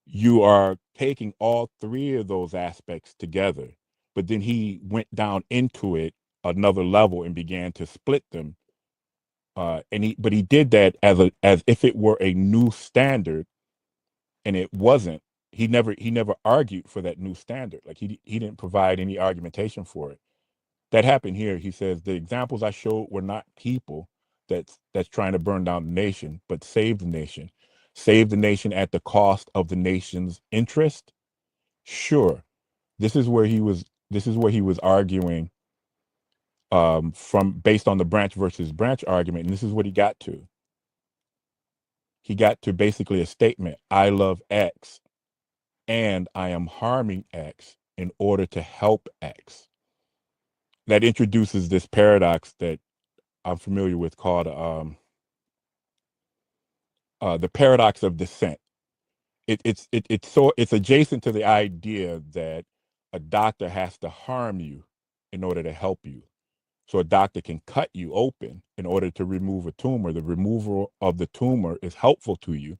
you are taking all three of those aspects together. But then he went down into it another level and began to split them. But he did that as if it were a new standard, and it wasn't. He never argued for that new standard. Like he didn't provide any argumentation for it. That happened here. He says the examples I showed were not people that's trying to burn down the nation, but save the nation. Save the nation at the cost of the nation's interest. Sure, this is where he was arguing based on the branch versus branch argument, and this is what he got to. He got to basically a statement: I love X, and I am harming X in order to help X. That introduces this paradox that I'm familiar with called the paradox of dissent. It's adjacent to the idea that a doctor has to harm you in order to help you. So a doctor can cut you open in order to remove a tumor. The removal of the tumor is helpful to you,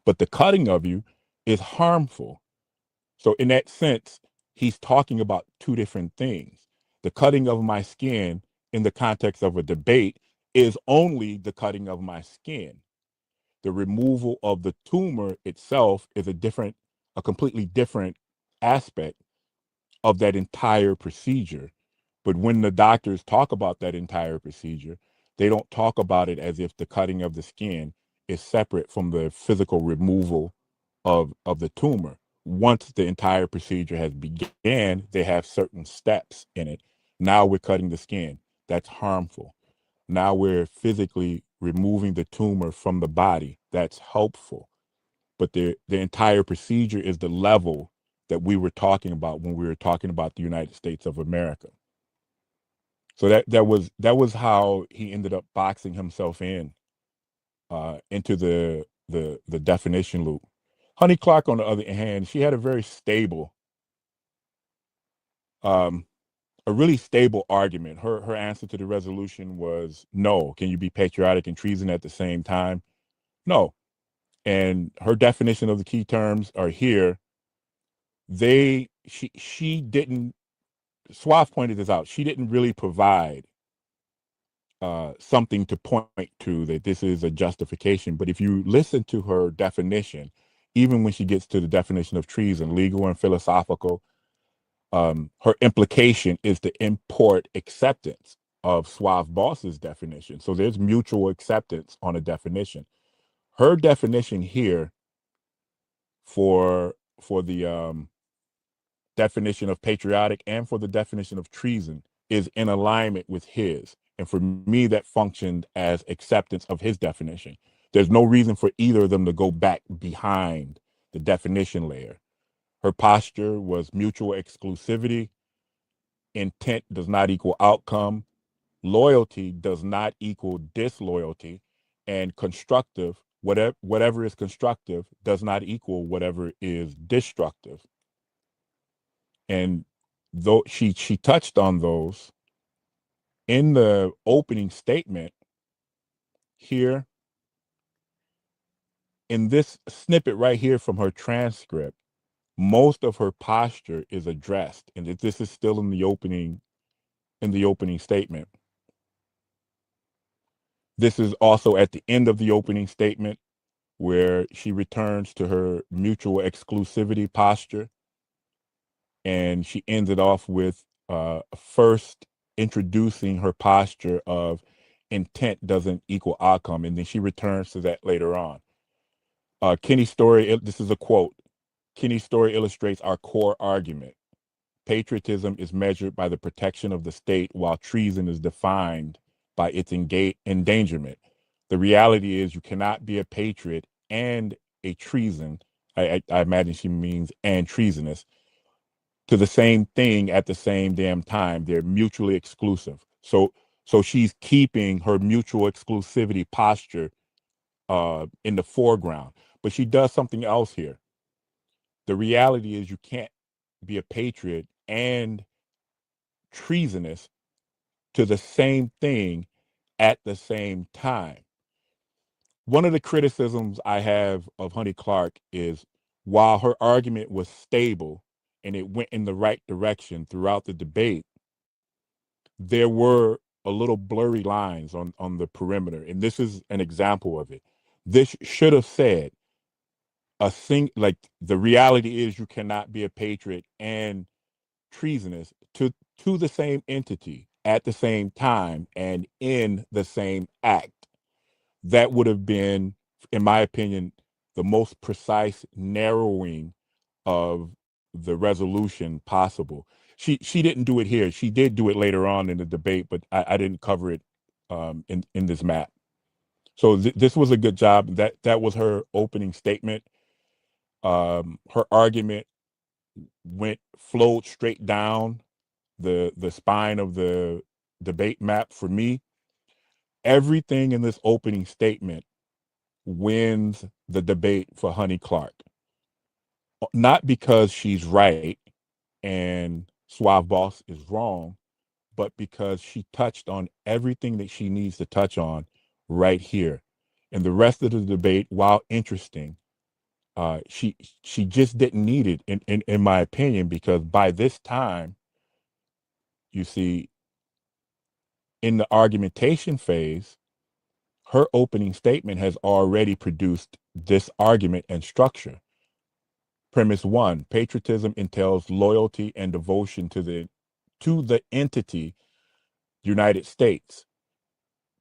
but the cutting of you is harmful. So in that sense, he's talking about two different things. The cutting of my skin in the context of a debate is only the cutting of my skin. The removal of the tumor itself is a completely different aspect of that entire procedure. But when the doctors talk about that entire procedure, they don't talk about it as if the cutting of the skin is separate from the physical removal of the tumor. once the entire procedure has began, they have certain steps in it. Now we're cutting the skin. That's harmful. Now we're physically removing the tumor from the body. That's helpful. But the entire procedure is the level that we were talking about when we were talking about the United States of America. So that was how he ended up boxing himself into the definition loop. Honey Clark, on the other hand, she had a very stable, a really stable argument. Her answer to the resolution was no. Can you be patriotic and treason at the same time? No. And her definition of the key terms are here. She didn't. Swaff pointed this out. She didn't really provide something to point to that this is a justification. But if you listen to her definition, even when she gets to the definition of treason, legal and philosophical, her implication is to import acceptance of Swaff Boss's definition. So there's mutual acceptance on a definition. Her definition here for the definition of patriotic and for the definition of treason is in alignment with his. And for me, that functioned as acceptance of his definition. There's no reason for either of them to go back behind the definition layer. Her posture was mutual exclusivity. Intent does not equal outcome. Loyalty does not equal disloyalty. And constructive, whatever is constructive, does not equal whatever is destructive. And though she touched on those in the opening statement here, in this snippet right here from her transcript, most of her posture is addressed, and this is still in the opening statement. This is also at the end of the opening statement where she returns to her mutual exclusivity posture, and she ends it off with first introducing her posture of intent doesn't equal outcome, and then she returns to that later on. Kenny's story, this is a quote, Kenny's story illustrates our core argument. Patriotism is measured by the protection of the state, while treason is defined by its endangerment. The reality is you cannot be a patriot and a treason, I imagine she means and treasonous, to the same thing at the same damn time. They're mutually exclusive. So she's keeping her mutual exclusivity posture in the foreground. But she does something else here. The reality is you can't be a patriot and treasonous to the same thing at the same time. One of the criticisms I have of Honey Clark is while her argument was stable and it went in the right direction throughout the debate, there were a little blurry lines on the perimeter. And this is an example of it. This should have said like the reality is you cannot be a patriot and treasonous to the same entity at the same time and in the same act. That would have been, in my opinion, the most precise narrowing of the resolution possible. She didn't do it here. She did do it later on in the debate, but I didn't cover it in this map. So this was a good job. That was her opening statement. Her argument flowed straight down the spine of the debate map for me. Everything in this opening statement wins the debate for Honey Clark. Not because she's right and Swaff Boss is wrong, but because she touched on everything that she needs to touch on right here. And the rest of the debate, while interesting, she just didn't need it in my opinion, because by this time, you see, in the argumentation phase, her opening statement has already produced this argument and structure. Premise 1, patriotism entails loyalty and devotion to the entity, United States.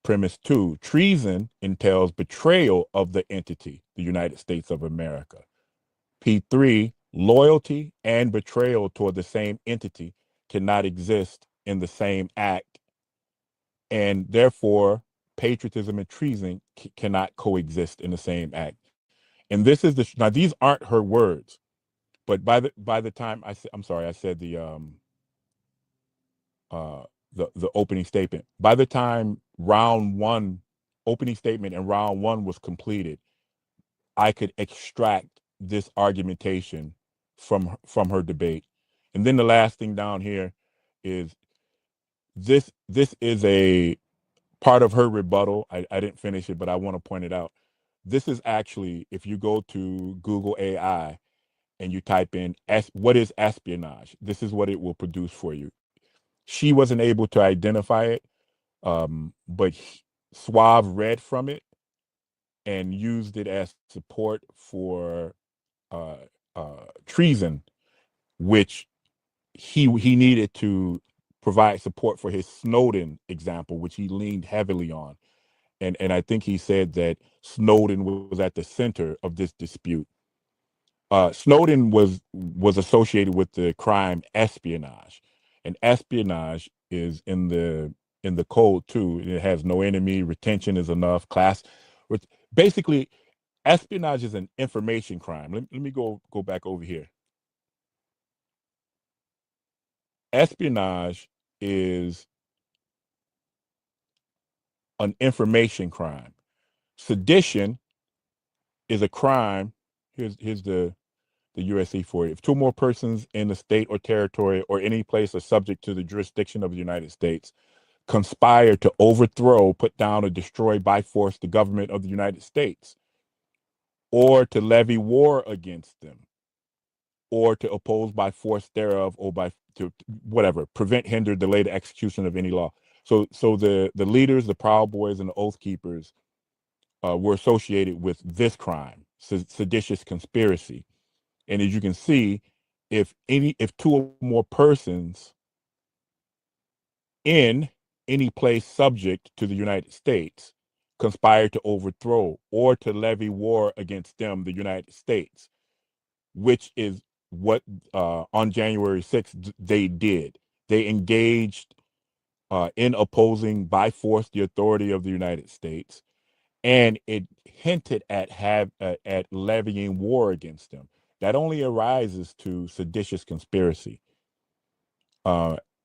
Premise 2, treason entails betrayal of the entity, the United States of America. P3, Loyalty and betrayal toward the same entity cannot exist in the same act, and therefore patriotism and treason cannot coexist in the same act. And this is now these aren't her words, but by the time I'm sorry, I said the opening statement. By the time opening statement and round one was completed, I could extract this argumentation from her debate. And then the last thing down here is this is a part of her rebuttal. I didn't finish it, but I want to point it out. This is actually, if you go to Google AI and you type in what is espionage, this is what it will produce for you. She wasn't able to identify it, but Suave read from it and used it as support for treason, which he needed to provide support for his Snowden example, which he leaned heavily on. And I think he said that Snowden was at the center of this dispute. Snowden was associated with the crime espionage, and espionage is in the code too. It has no enemy, retention is enough, class. Basically, espionage is an information crime. Let me go back over here. Espionage is an information crime. Sedition is a crime. Here's the USC for you. If two or more persons in the state or territory or any place are subject to the jurisdiction of the United States conspire to overthrow, put down, or destroy by force the government of the United States, or to levy war against them, or to oppose by force thereof, or to whatever, prevent, hinder, delay the execution of any law. So the leaders, the Proud Boys, and the Oath Keepers were associated with this crime, seditious conspiracy. And as you can see, if two or more persons in any place subject to the United States conspire to overthrow or to levy war against them, the United States, which is what on January 6th they did. They engaged in opposing by force the authority of the United States, and it hinted at levying war against them. That only arises to seditious conspiracy.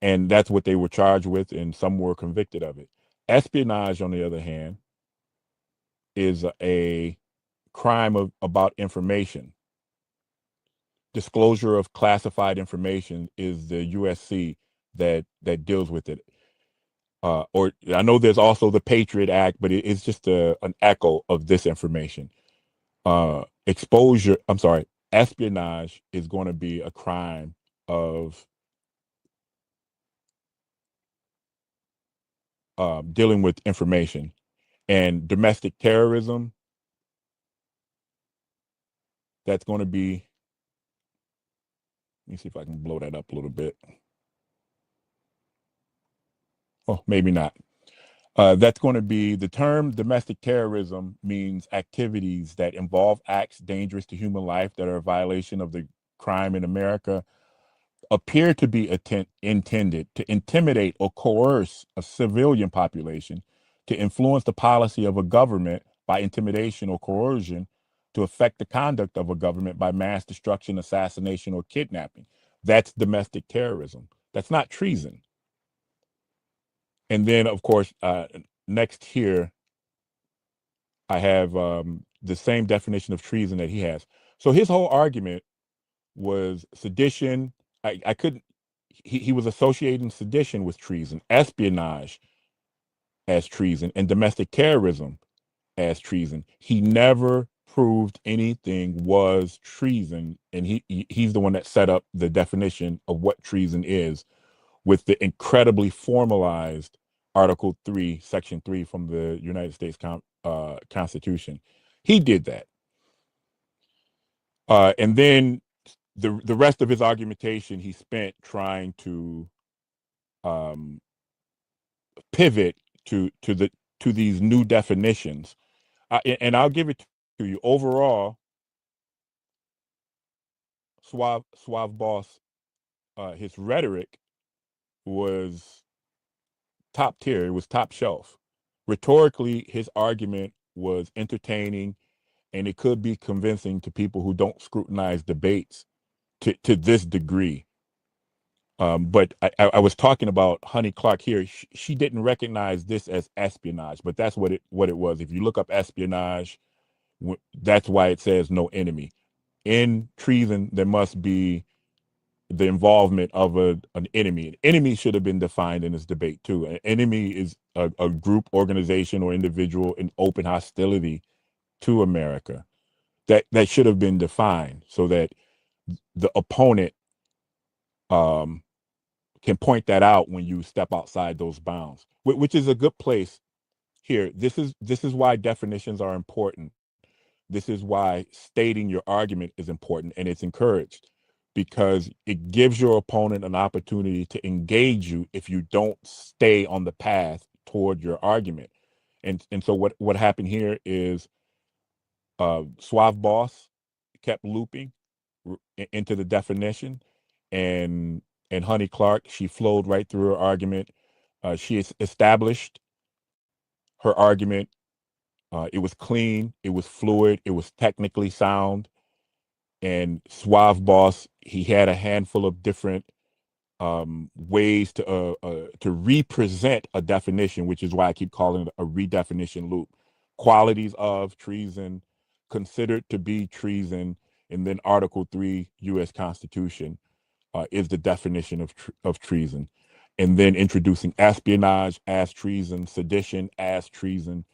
And that's what they were charged with, and some were convicted of it. Espionage, on the other hand, is a crime about information. Disclosure of classified information is the USC that deals with it. Or I know there's also the Patriot Act, but it's just an echo of this information. Espionage is going to be a crime of dealing with information. And domestic terrorism, that's going to be, let me see if I can blow that up a little bit. Oh, maybe not. That's going to be, the term domestic terrorism means activities that involve acts dangerous to human life that are a violation of the crime in America, appear to be intended to intimidate or coerce a civilian population, to influence the policy of a government by intimidation or coercion, to affect the conduct of a government by mass destruction, assassination, or kidnapping. That's domestic terrorism. That's not treason. And then, of course, next here, I have the same definition of treason that he has. So his whole argument was sedition. I couldn't, he was associating sedition with treason, espionage as treason, and domestic terrorism as treason. He never proved anything was treason, and he's the one that set up the definition of what treason is with the incredibly formalized Article 3, Section 3 from the United States Constitution. He did that. And then the rest of his argumentation he spent trying to pivot to these new definitions. And I'll give it to you. Overall, Suave Boss, his rhetoric was top tier. It was top shelf. Rhetorically, his argument was entertaining, and it could be convincing to people who don't scrutinize debates to this degree. But I was talking about Honey Clark here. She didn't recognize this as espionage, but that's what it was. If you look up espionage, that's why it says no enemy. In treason, there must be the involvement of an enemy. An enemy should have been defined in this debate too. An enemy is a group, organization, or individual in open hostility to America. That should have been defined so that the opponent can point that out when you step outside those bounds, which is a good place here. This is why definitions are important. This is why stating your argument is important, and it's encouraged because it gives your opponent an opportunity to engage you if you don't stay on the path toward your argument. And so what happened here is Suave Boss kept looping into the definition, and Honey Clark, she flowed right through her argument. She established her argument. It was clean, it was fluid, it was technically sound. And Suave Boss, he had a handful of different ways to represent a definition, which is why I keep calling it a redefinition loop. Qualities of treason, considered to be treason, and then Article 3 U.S. Constitution is the definition of treason. And then introducing espionage as treason, sedition as treason.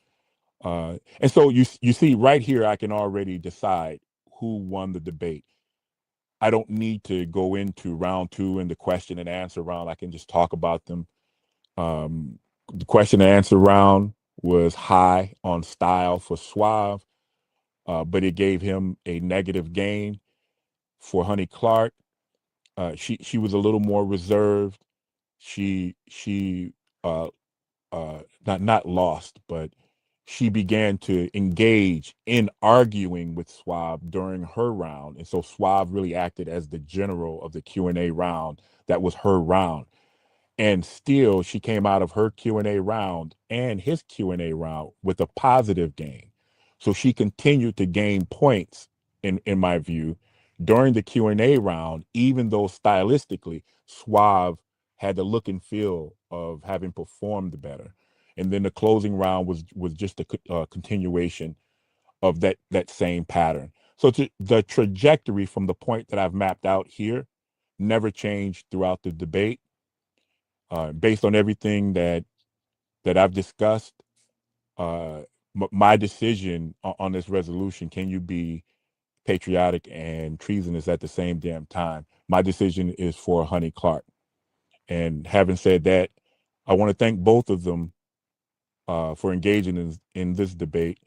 And so you see right here, I can already decide who won the debate. I don't need to go into round 2 and the question and answer round. I can just talk about them. The question and answer round was high on style for Suave, but it gave him a negative gain. For Honey Clark, she was a little more reserved. She not lost, but she began to engage in arguing with Suave during her round. And so Suave really acted as the general of the Q&A round. That was her round. And still, she came out of her Q&A round and his Q&A round with a positive gain. So she continued to gain points, in my view, during the Q&A round, even though stylistically, Suave had the look and feel of having performed better. And then the closing round was just a continuation of that same pattern. So the trajectory from the point that I've mapped out here never changed throughout the debate. Based on everything that I've discussed, my decision on this resolution, can you be patriotic and treasonous at the same damn time? My decision is for Honey Clark. And having said that, I want to thank both of them for engaging in this debate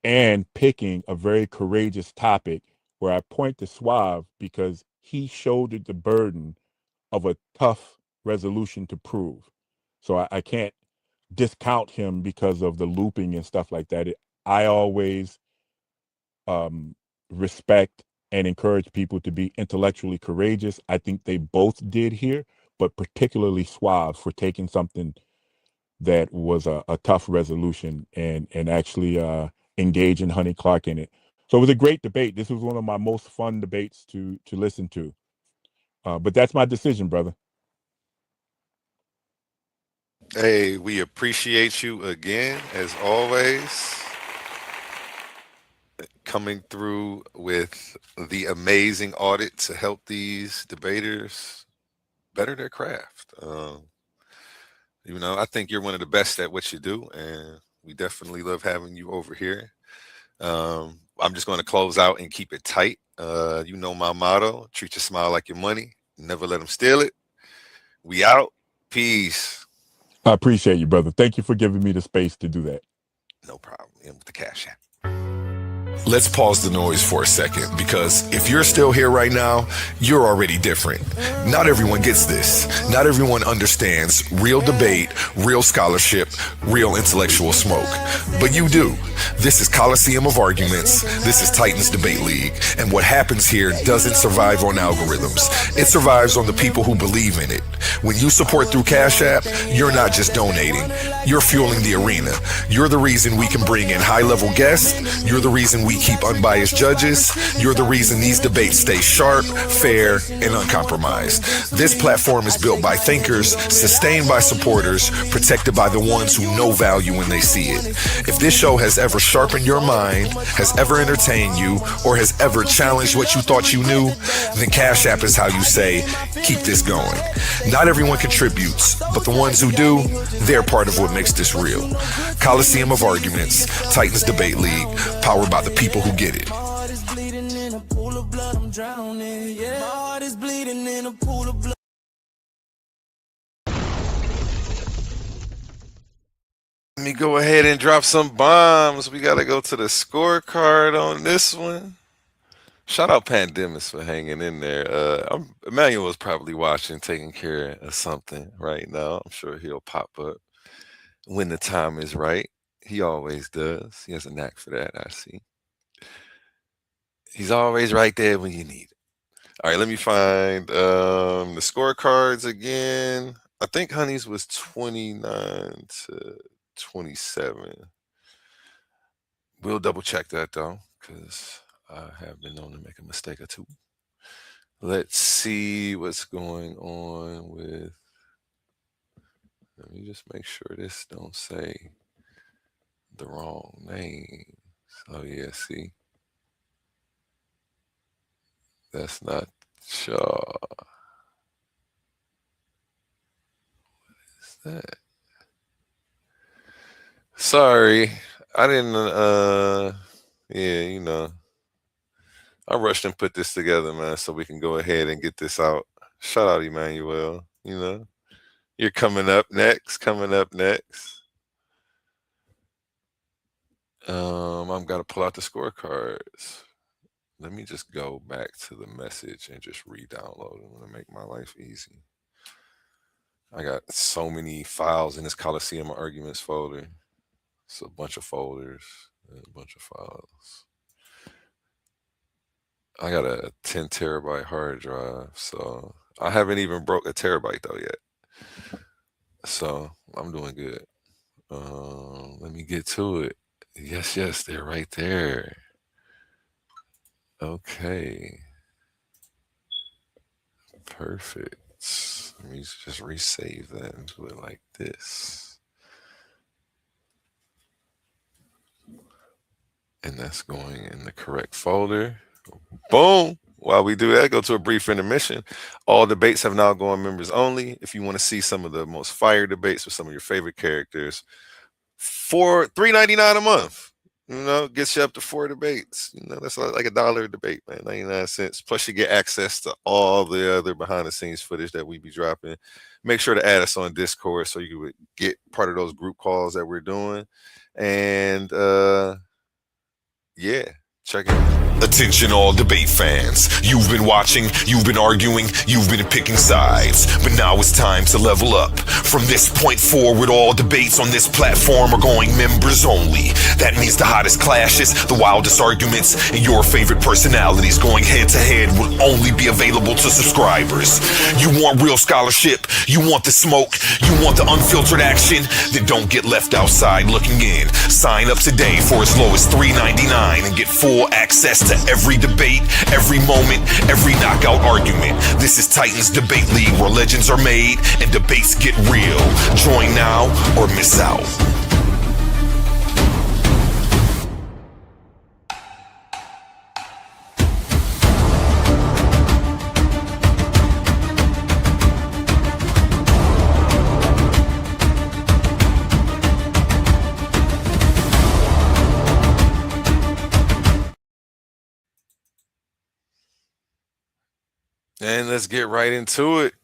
and picking a very courageous topic where I point to Suave because he shouldered the burden of a tough resolution to prove. So I can't discount him because of the looping and stuff like that. I always respect and encourage people to be intellectually courageous. I think they both did here, but particularly Suave for taking something that was a tough resolution and actually engaging Honey Clark in it. So it was a great debate. This was one of my most fun debates to listen to. But that's my decision, brother. Hey, we appreciate you again, as always, coming through with the amazing audit to help these debaters better their craft. You know, I think you're one of the best at what you do, and we definitely love having you over here. I'm just going to close out and keep it tight. You know my motto, treat your smile like your money. Never let them steal it. We out. Peace. I appreciate you, brother. Thank you for giving me the space to do that. No problem. In with the cash app. Let's pause the noise for a second, because if you're still here right now, you're already different. Not everyone gets this. Not everyone understands real debate, real scholarship, real intellectual smoke. But you do. This is Coliseum of Arguments. This is Titans Debate League. And what happens here doesn't survive on algorithms. It survives on the people who believe in it. When you support through Cash App, you're not just donating. You're fueling the arena. You're the reason we can bring in high-level guests. You're the reason we keep unbiased judges. You're the reason these debates stay sharp, fair, and uncompromised. This platform is built by thinkers, sustained by supporters, protected by the ones who know value when they see it. If this show has ever sharpened your mind, has ever entertained you, or has ever challenged what you thought you knew, then Cash App is how you say, keep this going. Not everyone contributes, but the ones who do, they're part of what makes this real. Coliseum of Arguments, Titans Debate League, powered by the people who get it. Let me go ahead and drop some bombs. We got to go to the scorecard on this one. Shout out Pandemus for hanging in there. Emmanuel was probably watching, taking care of something right now. I'm sure he'll pop up when the time is right. He always does. He has a knack for that, I see. He's always right there when you need it. All right, let me find the scorecards again. I think Honey's was 29 to 27. We'll double check that though, because I have been known to make a mistake or two. Let's see what's going on with. Let me just make sure this don't say the wrong name. Oh yeah, see. That's not Shaw. What is that? Sorry, I didn't. Yeah, you know, I rushed and put this together, man, so we can go ahead and get this out. Shout out, Emmanuel. You know, you're coming up next. I'm gonna pull out the scorecards. Let me just go back to the message and just re-download them to make my life easy. I got so many files in this Coliseum Arguments folder. It's a bunch of folders and a bunch of files. I got a 10 terabyte hard drive, so I haven't even broke a terabyte though yet. So I'm doing good. Let me get to it. Yes, they're right there. Okay. Perfect. Let me just resave that and do it like this. And that's going in the correct folder. Boom. While we do that, go to a brief intermission. All debates have now gone members only. If you want to see some of the most fire debates with some of your favorite characters, for $3.99 a month, you know, gets you up to 4 debates. You know, that's like $1 a debate, man, 99 cents. Plus, you get access to all the other behind-the-scenes footage that we be dropping. Make sure to add us on Discord so you would get part of those group calls that we're doing. And yeah, check it out. Attention all debate fans. You've been watching, you've been arguing, you've been picking sides. But now it's time to level up. From this point forward, all debates on this platform are going members only. That means the hottest clashes, the wildest arguments, and your favorite personalities going head to head will only be available to subscribers. You want real scholarship, you want the smoke, you want the unfiltered action, then don't get left outside looking in. Sign up today for as low as $3.99 and get full access to every debate, every moment, every knockout argument. This is Titans Debate League, where legends are made and debates get real. Join now or miss out. And let's get right into it.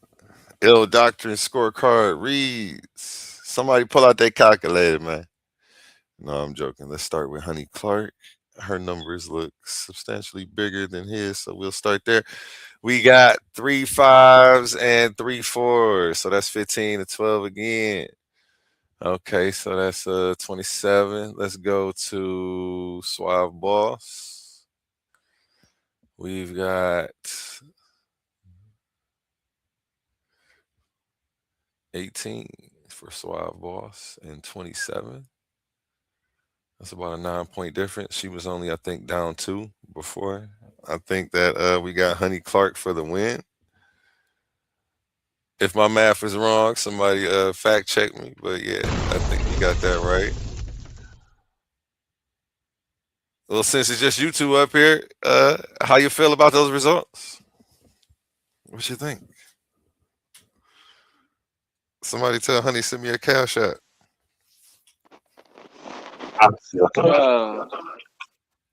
Ill Doctrine scorecard reads. Somebody pull out that calculator, man. No, I'm joking. Let's start with Honey Clark. Her numbers look substantially bigger than his, so we'll start there. We got 3 5s and 3 4s, so that's 15 to 12 again. Okay, so that's 27. Let's go to Suave Boss. We've got 18 for Suave Boss and 27. That's about a 9-point difference. She was only, I think, down 2 before. I think that we got Honey Clark for the win. If my math is wrong, somebody fact check me. But yeah, I think you got that right. Well, since it's just you two up here, how you feel about those results? What you think? Somebody tell Honey send me a cash app.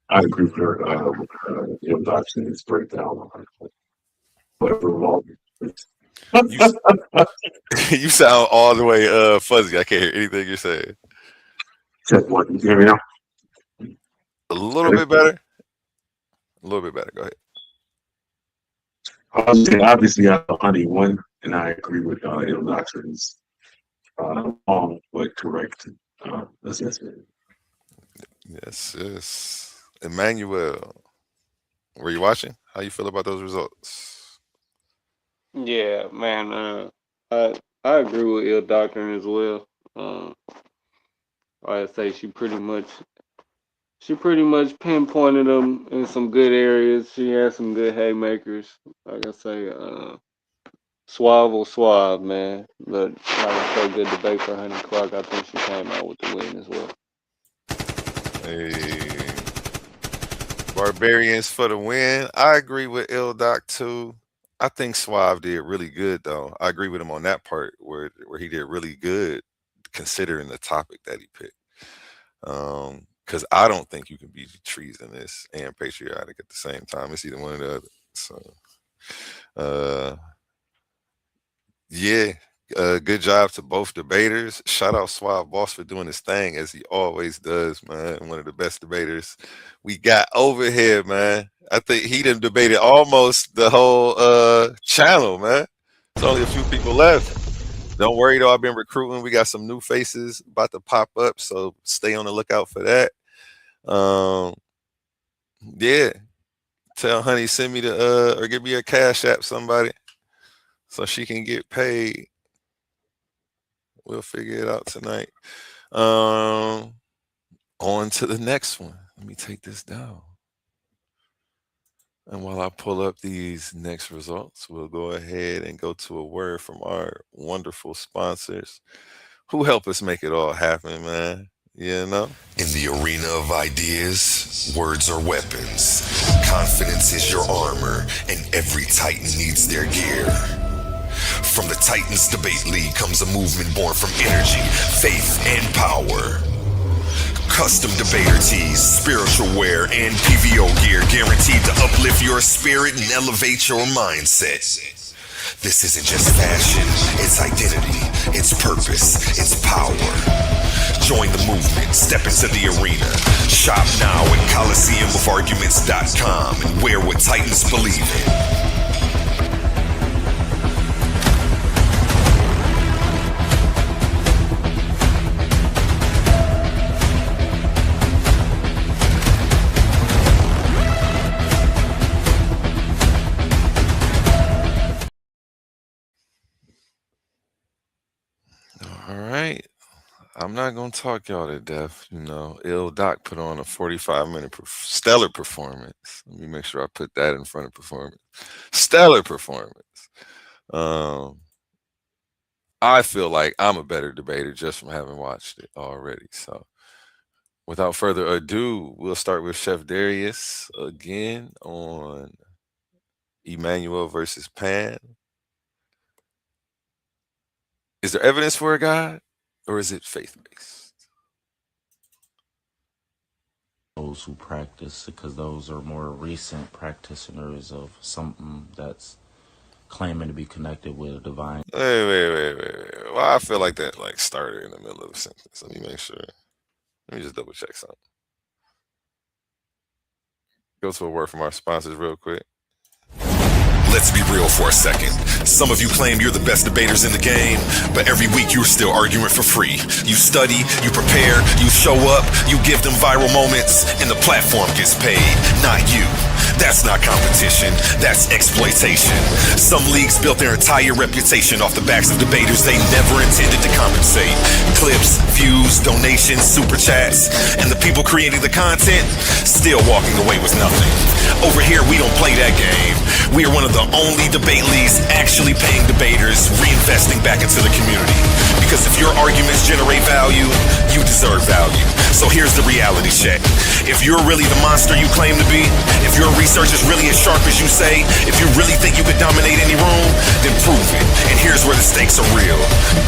I agree with her. Doc's breakdown. Whatever. You sound all the way fuzzy. I can't hear anything you're saying. Check one. You hear me now? A little bit better. A little bit better. Go ahead. Obviously, Honey won, and I agree with Ill Doc's wrong but correct assessment. Yes. Emmanuel, were you watching? How you feel about those results? Yeah, man. I agree with Ill Doctrine as well. I say she pretty much pinpointed them in some good areas. She had some good haymakers. Like I say, suave, man. But like I say, good debate for Honey Clark. I think she came out with the win as well. Hey, Barbarians for the win. I agree with Ill Doc too. I think Suave did really good though. I agree with him on that part where he did really good considering the topic that he picked. Because I don't think you can be treasonous and patriotic at the same time. It's either one or the other. So, yeah, good job to both debaters. Shout out Suave Boss for doing his thing as he always does, man. One of the best debaters we got over here, man. I think he done debated almost the whole channel, man. There's only a few people left. Don't worry though, I've been recruiting. We got some new faces about to pop up, so stay on the lookout for that. Yeah, tell Honey send me the or give me a cash app, somebody, so she can get paid. We'll figure it out tonight. On to the next one. Let me take this down. And while I pull up these next results, we'll go ahead and go to a word from our wonderful sponsors who help us make it all happen, man. You know? In the arena of ideas, words are weapons. Confidence is your armor, and every Titan needs their gear. From the Titans Debate League comes a movement born from energy, faith, and power. Custom debater tees, spiritual wear, and PVO gear guaranteed to uplift your spirit and elevate your mindset. This isn't just fashion, it's identity, it's purpose, it's power. Join the movement, step into the arena. Shop now at ColiseumOfArguments.com and wear what Titans believe in. All right. I'm not going to talk y'all to death. You know, Ill Doc put on a 45-minute stellar performance. Let me make sure I put that in front of performance. Stellar performance. I feel like I'm a better debater just from having watched it already. So without further ado, we'll start with Chef Darius again on Emmanuel versus Pan. Is there evidence for a God, or is it faith-based? Those who practice, because those are more recent practitioners of something that's claiming to be connected with a divine. Wait. Well, I feel like that started in the middle of the sentence. Let me make sure. Let me just double check something. Go to a word from our sponsors real quick. Let's be real for a second. Some of you claim you're the best debaters in the game, but every week you're still arguing for free. You study, you prepare, you show up, you give them viral moments, and the platform gets paid, not you. That's not competition, that's exploitation. Some leagues built their entire reputation off the backs of debaters they never intended to compensate. Clips, views, donations, super chats, and the people creating the content still walking away with nothing. Over here, we don't play that game. We are one of the only debate leagues actually paying debaters, reinvesting back into the community. Because if your arguments generate value, you deserve value. So here's the reality check. If you're really the monster you claim to be, if your research is really as sharp as you say, if you really think you could dominate any room, then prove it. And here's where the stakes are real.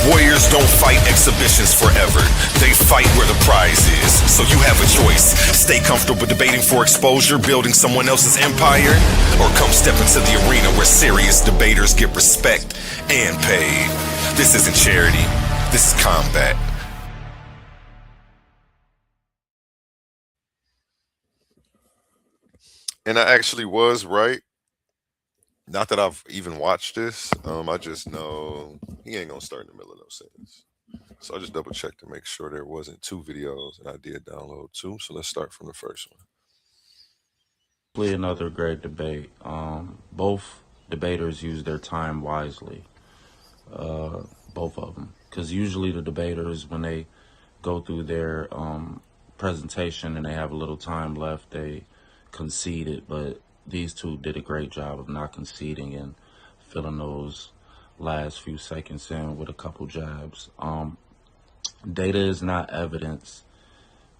Warriors don't fight exhibitions forever. They fight where the prize is. So you have a choice. Stay comfortable debating for exposure, building someone else's empire, or come step into the arena where serious debaters get respect and paid. This isn't charity. This is combat. And I actually was right. Not that I've even watched this. I just know he ain't gonna start in the middle of no sentence. So I just double checked to make sure there wasn't two videos, and I did download two. So let's start from the first one. Another great debate. Both debaters use their time wisely. Both of them, because usually the debaters, when they go through their presentation and they have a little time left, they concede it, but these two did a great job of not conceding and filling those last few seconds in with a couple jabs. Data is not evidence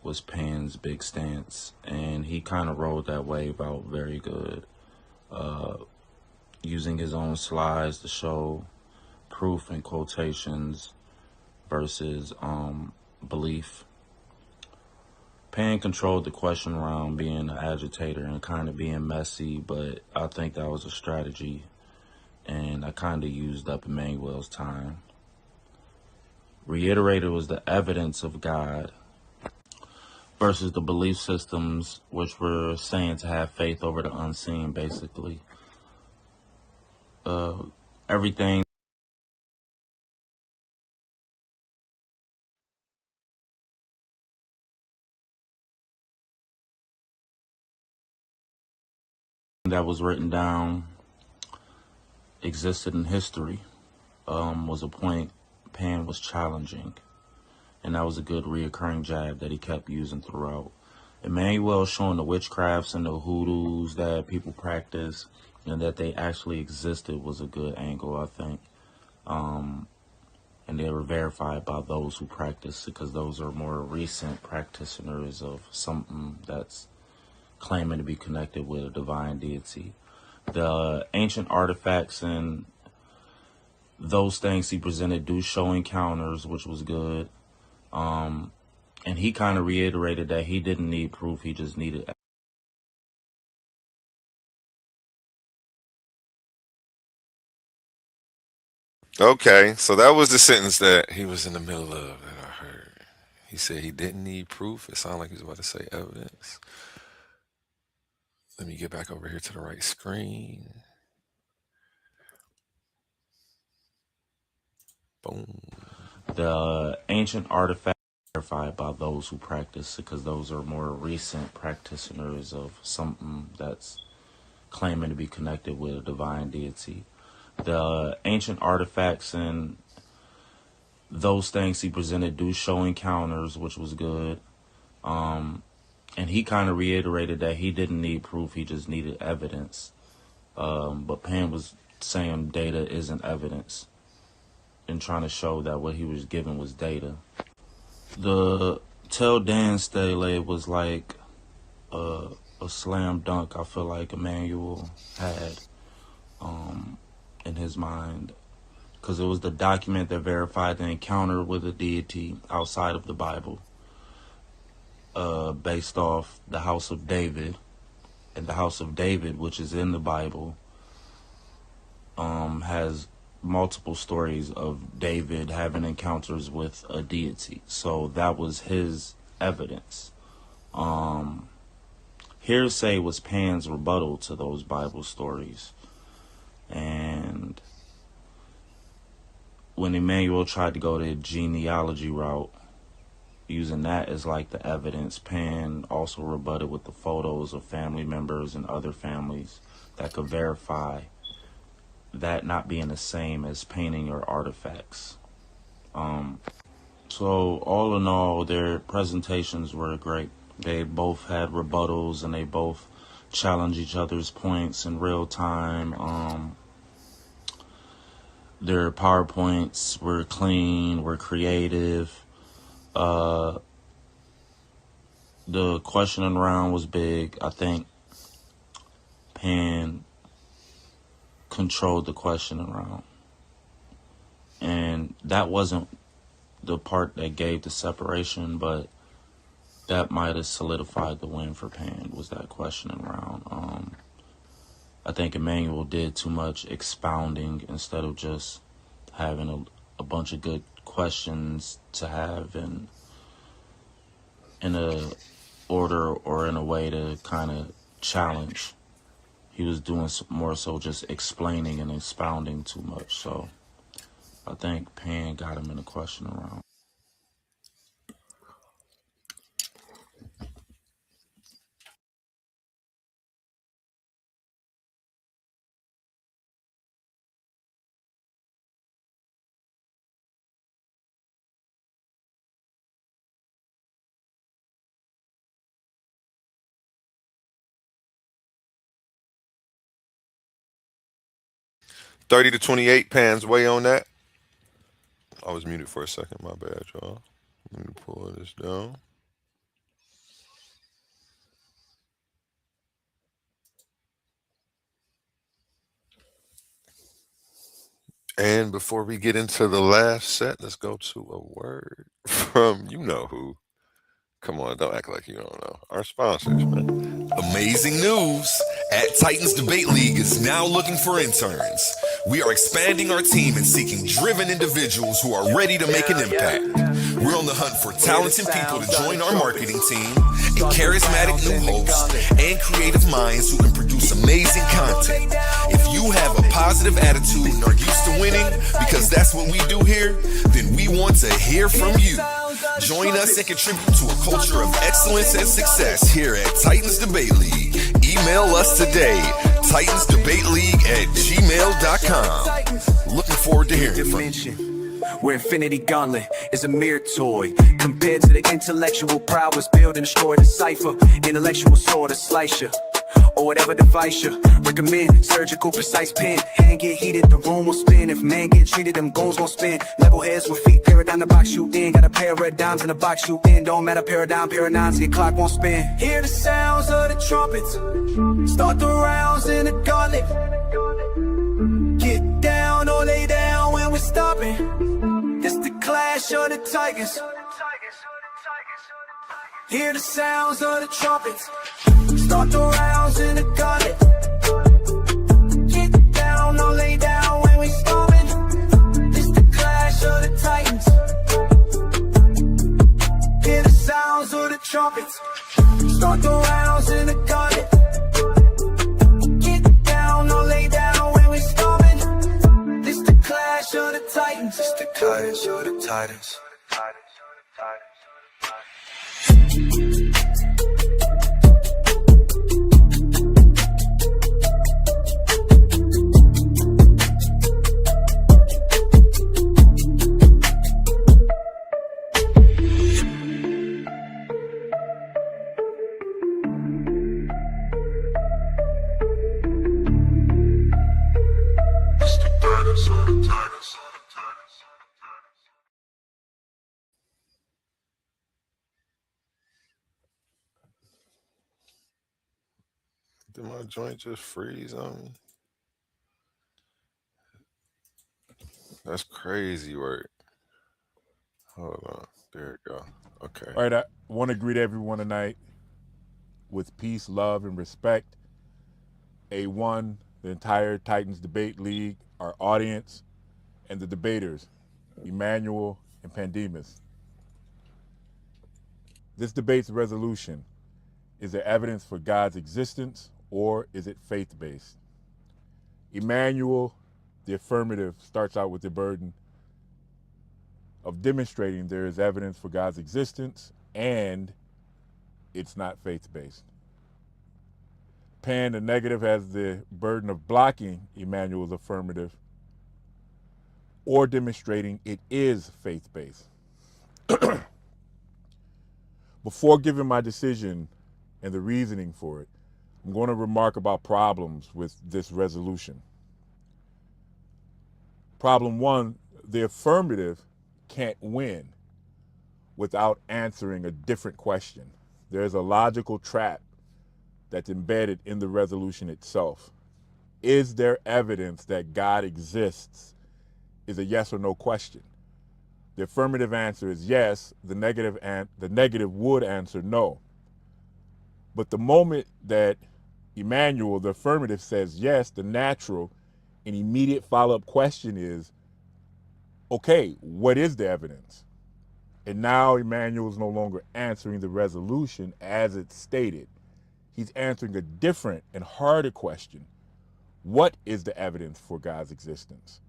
was Pan's big stance, and he kind of rode that wave out very good, using his own slides to show proof and quotations versus belief. Pan controlled the question round, being an agitator and kind of being messy, but I think that was a strategy, and I kind of used up Emmanuel's time. Reiterated was the evidence of God versus the belief systems, which were saying to have faith over the unseen, basically. Everything that was written down existed in history was a point Pan was challenging, and that was a good reoccurring jab that he kept using throughout. Emmanuel showing the witchcrafts and the hoodoos that people practice and that they actually existed was a good angle, I think. And they were verified by those who practice, because those are more recent practitioners of something that's claiming to be connected with a divine deity. The ancient artifacts and those things he presented do show encounters, which was good. And he kind of reiterated that he didn't need proof, he just needed. Okay, so that was the sentence that he was in the middle of that I heard. He said he didn't need proof. It sounded like he was about to say evidence. Let me get back over here to the right screen. Boom. The ancient artifacts verified by those who practice, because those are more recent practitioners of something that's claiming to be connected with a divine deity. The ancient artifacts and those things he presented do show encounters, which was good. And he kind of reiterated that he didn't need proof, he just needed evidence. But Pan was saying data isn't evidence, and trying to show that what he was given was data. The Tell Dan Stele was like a slam dunk, I feel like Emmanuel had in his mind, because it was the document that verified the encounter with a deity outside of the Bible, based off the House of David. And the House of David, which is in the Bible, has multiple stories of David having encounters with a deity. So that was his evidence. Hearsay was Pan's rebuttal to those Bible stories. And when Emmanuel tried to go the genealogy route, using that as like the evidence, Pan also rebutted with the photos of family members and other families that could verify that not being the same as painting or artifacts. So all in all, their presentations were great. They both had rebuttals and they both challenged each other's points in real time. Their PowerPoints were clean, were creative. The questioning round was big. I think Pan controlled the questioning round. And that wasn't the part that gave the separation, but that might have solidified the win for Pan, was that questioning round. I think Emmanuel did too much expounding instead of just having a bunch of good questions to have in a order or in a way to kind of challenge. He was doing more so just explaining and expounding too much. So I think Pan got him in the question round. $30 to 28, Pan's way on that. I was muted for a second. My bad, y'all. Let me pull this down. And before we get into the last set, let's go to a word from you know who. Come on, don't act like you don't know. Our sponsors, man. Amazing news! At Titans Debate League is now looking for interns. We are expanding our team and seeking driven individuals who are ready to make an impact. We're on the hunt for talented people to join our marketing team, a charismatic new host, and creative minds who can produce amazing content. If you have a positive attitude and are used to winning, because that's what we do here, then we want to hear from you. Join us and contribute to a culture of excellence and success here at Titans Debate League. Email us today, titansdebateleague@gmail.com. Looking forward to hearing from you. Where Infinity Gauntlet is a mere toy compared to the intellectual prowess build and destroy the cipher. Intellectual sword to slice you, or whatever device you recommend. Surgical precise pen, hand get heated, the room will spin. If man get treated, them goals gon' spin. Level heads with feet, paradigm the box you in. Got a pair of red dimes in the box you in. Don't matter, paradigms, your clock won't spin. Hear the sounds of the trumpets, start the rounds in the gauntlet. Get down or lay down when we're stopping. It's the clash of the Tigers. Hear the sounds of the trumpets, start the rounds in the gauntlet. Get down or lay down when we stomping. It's the clash of the Titans. Hear the sounds of the trumpets, start the rounds in the gauntlet. Get down or lay down when we stomping. It's the clash of the Titans. It's the clash of the Titans. Did my joint just freeze on me? That's crazy work. Hold on. There it go. Okay. All right, I want to greet everyone tonight with peace, love, and respect. A1, the entire Titans Debate League, our audience, and the debaters, Emmanuel and Pandemus. This debate's resolution: is there evidence for God's existence, or is it faith-based? Emmanuel, the affirmative, starts out with the burden of demonstrating there is evidence for God's existence and it's not faith-based. Pan, the negative, has the burden of blocking Emmanuel's affirmative or demonstrating it is faith-based. Before giving my decision and the reasoning for it, I'm going to remark about problems with this resolution. Problem one, the affirmative can't win without answering a different question. There's a logical trap that's embedded in the resolution itself. Is there evidence that God exists? Is a yes or no question. The affirmative answer is yes. The negative would answer no. But the moment that Emmanuel, the affirmative, says yes, the natural and immediate follow-up question is, okay, what is the evidence? And now Emmanuel is no longer answering the resolution as it's stated. He's answering a different and harder question. What is the evidence for God's existence?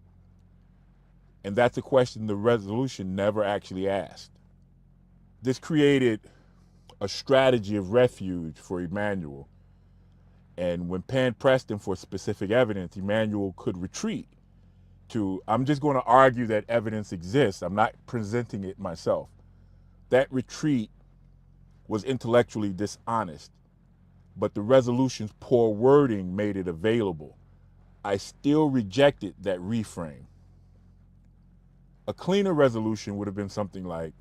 And that's a question the resolution never actually asked. This created a strategy of refuge for Emmanuel. And when Pan pressed him for specific evidence, Emmanuel could retreat to, I'm just going to argue that evidence exists. I'm not presenting it myself. That retreat was intellectually dishonest, but the resolution's poor wording made it available. I still rejected that reframe. A cleaner resolution would have been something like,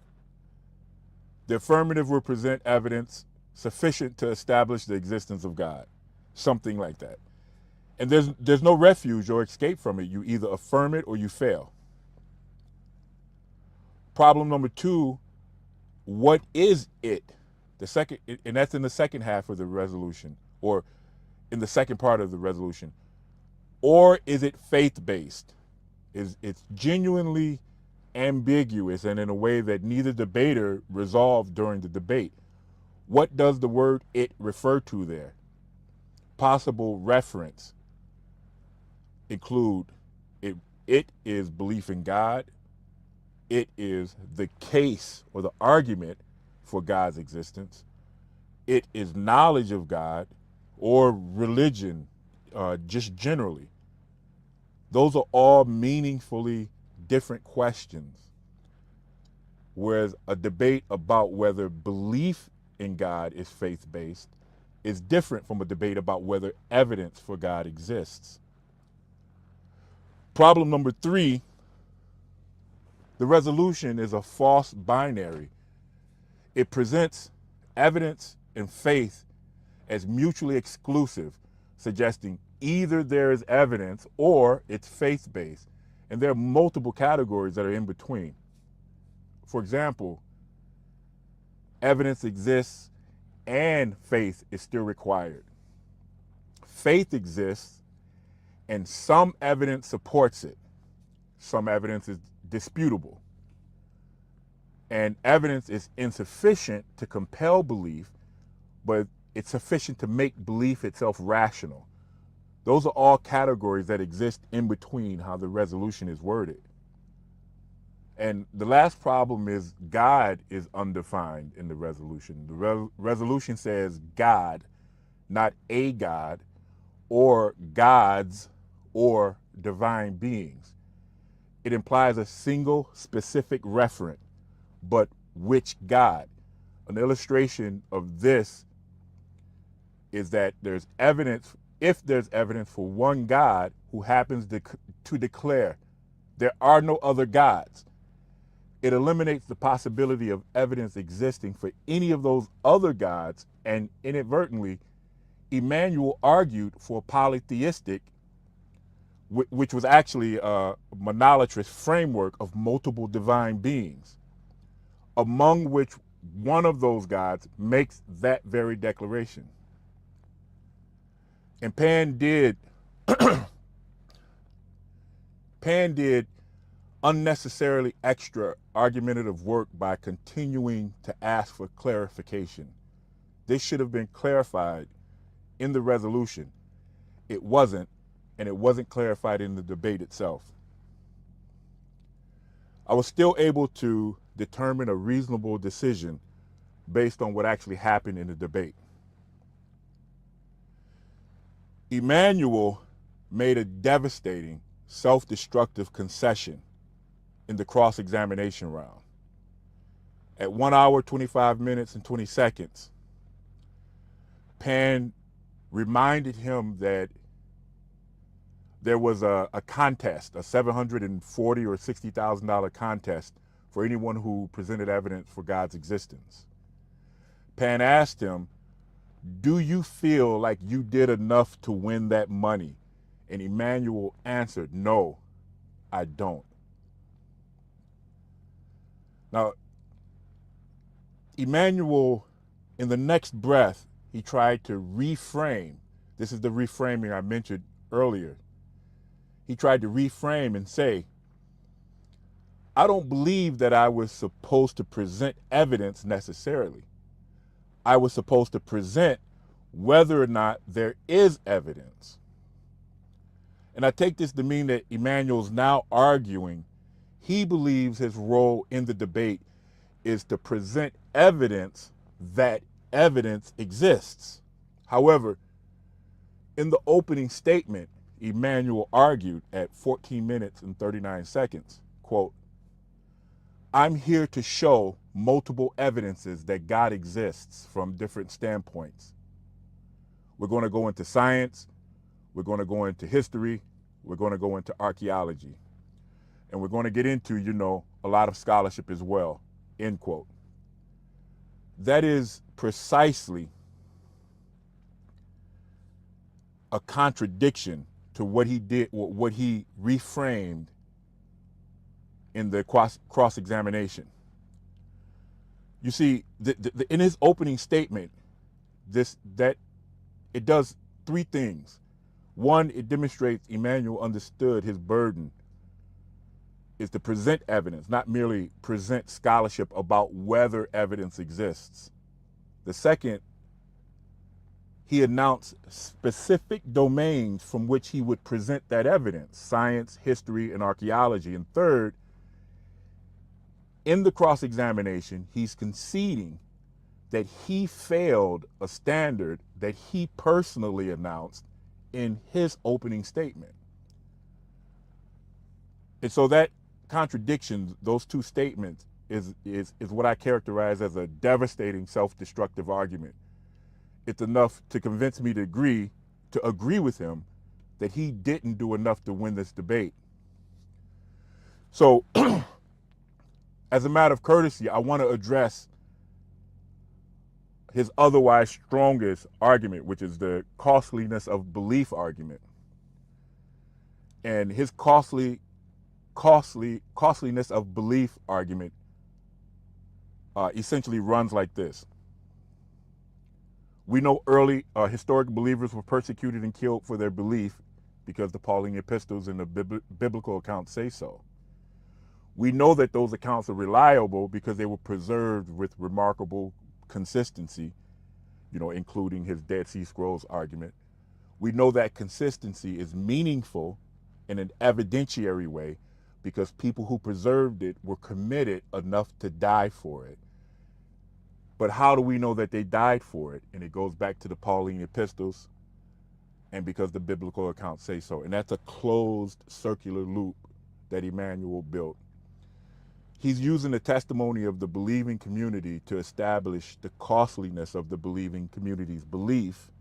the affirmative will present evidence sufficient to establish the existence of God. Something like that. And there's no refuge or escape from it. You either affirm it or you fail. Problem number two, what is it? The second, and that's in the second half of the resolution, or in the second part of the resolution. Or is it faith-based? It's genuinely ambiguous and in a way that neither debater resolved during the debate. What does the word it refer to there? Possible reference include it is belief in God, it is the case or the argument for God's existence, it is knowledge of God, or religion just generally. Those are all meaningfully different questions. Whereas a debate about whether belief in God is faith-based is different from a debate about whether evidence for God exists. Problem number three, the resolution is a false binary. It presents evidence and faith as mutually exclusive, suggesting either there is evidence or it's faith-based. And there are multiple categories that are in between. For example, evidence exists and faith is still required. Faith exists and some evidence supports it. Some evidence is disputable. And evidence is insufficient to compel belief, but it's sufficient to make belief itself rational. Those are all categories that exist in between how the resolution is worded. And the last problem is God is undefined in the resolution. The resolution says God, not a God, or gods, or divine beings. It implies a single specific referent, but which God? An illustration of this is that there's evidence, if there's evidence for one God who happens to declare there are no other gods, it eliminates the possibility of evidence existing for any of those other gods, and inadvertently, Emmanuel argued for a polytheistic, which was actually a monolatrous framework of multiple divine beings, among which one of those gods makes that very declaration. And Pan did unnecessarily extra argumentative work by continuing to ask for clarification. This should have been clarified in the resolution. It wasn't, and it wasn't clarified in the debate itself. I was still able to determine a reasonable decision based on what actually happened in the debate. Emmanuel made a devastating, self-destructive concession in the cross-examination round. At 1 hour, 25 minutes, and 20 seconds, Pan reminded him that there was a contest, a $740,000 or $60,000 contest for anyone who presented evidence for God's existence. Pan asked him, "Do you feel like you did enough to win that money?" And Emmanuel answered, "No, I don't." Now, Emmanuel, in the next breath, he tried to reframe. This is the reframing I mentioned earlier. He tried to reframe and say, "I don't believe that I was supposed to present evidence necessarily. I was supposed to present whether or not there is evidence." And I take this to mean that Emmanuel's now arguing he believes his role in the debate is to present evidence that evidence exists. However, in the opening statement, Emmanuel argued at 14 minutes and 39 seconds, quote, "I'm here to show multiple evidences that God exists from different standpoints. We're going to go into science, we're going to go into history, we're going to go into archaeology, and we're going to get into, a lot of scholarship as well," end quote. That is precisely a contradiction to what he did, what he reframed in the cross-examination. You see, in his opening statement, it does three things. One, it demonstrates Emmanuel understood his burden is to present evidence, not merely present scholarship about whether evidence exists. The second, he announced specific domains from which he would present that evidence: science, history, and archaeology. And third, in the cross-examination, he's conceding that he failed a standard that he personally announced in his opening statement. And so that contradiction, those two statements, is what I characterize as a devastating self-destructive argument. It's enough to convince me to agree with him that he didn't do enough to win this debate. So, as a matter of courtesy, I want to address his otherwise strongest argument, which is the costliness of belief argument. And his costliness of belief argument essentially runs like this. We know early historic believers were persecuted and killed for their belief because the Pauline epistles and the biblical accounts say so. We know that those accounts are reliable because they were preserved with remarkable consistency, including his Dead Sea Scrolls argument. We know that consistency is meaningful in an evidentiary way because people who preserved it were committed enough to die for it. But how do we know that they died for it? And it goes back to the Pauline epistles and because the biblical accounts say so. And that's a closed circular loop that Emmanuel built. He's using the testimony of the believing community to establish the costliness of the believing community's belief,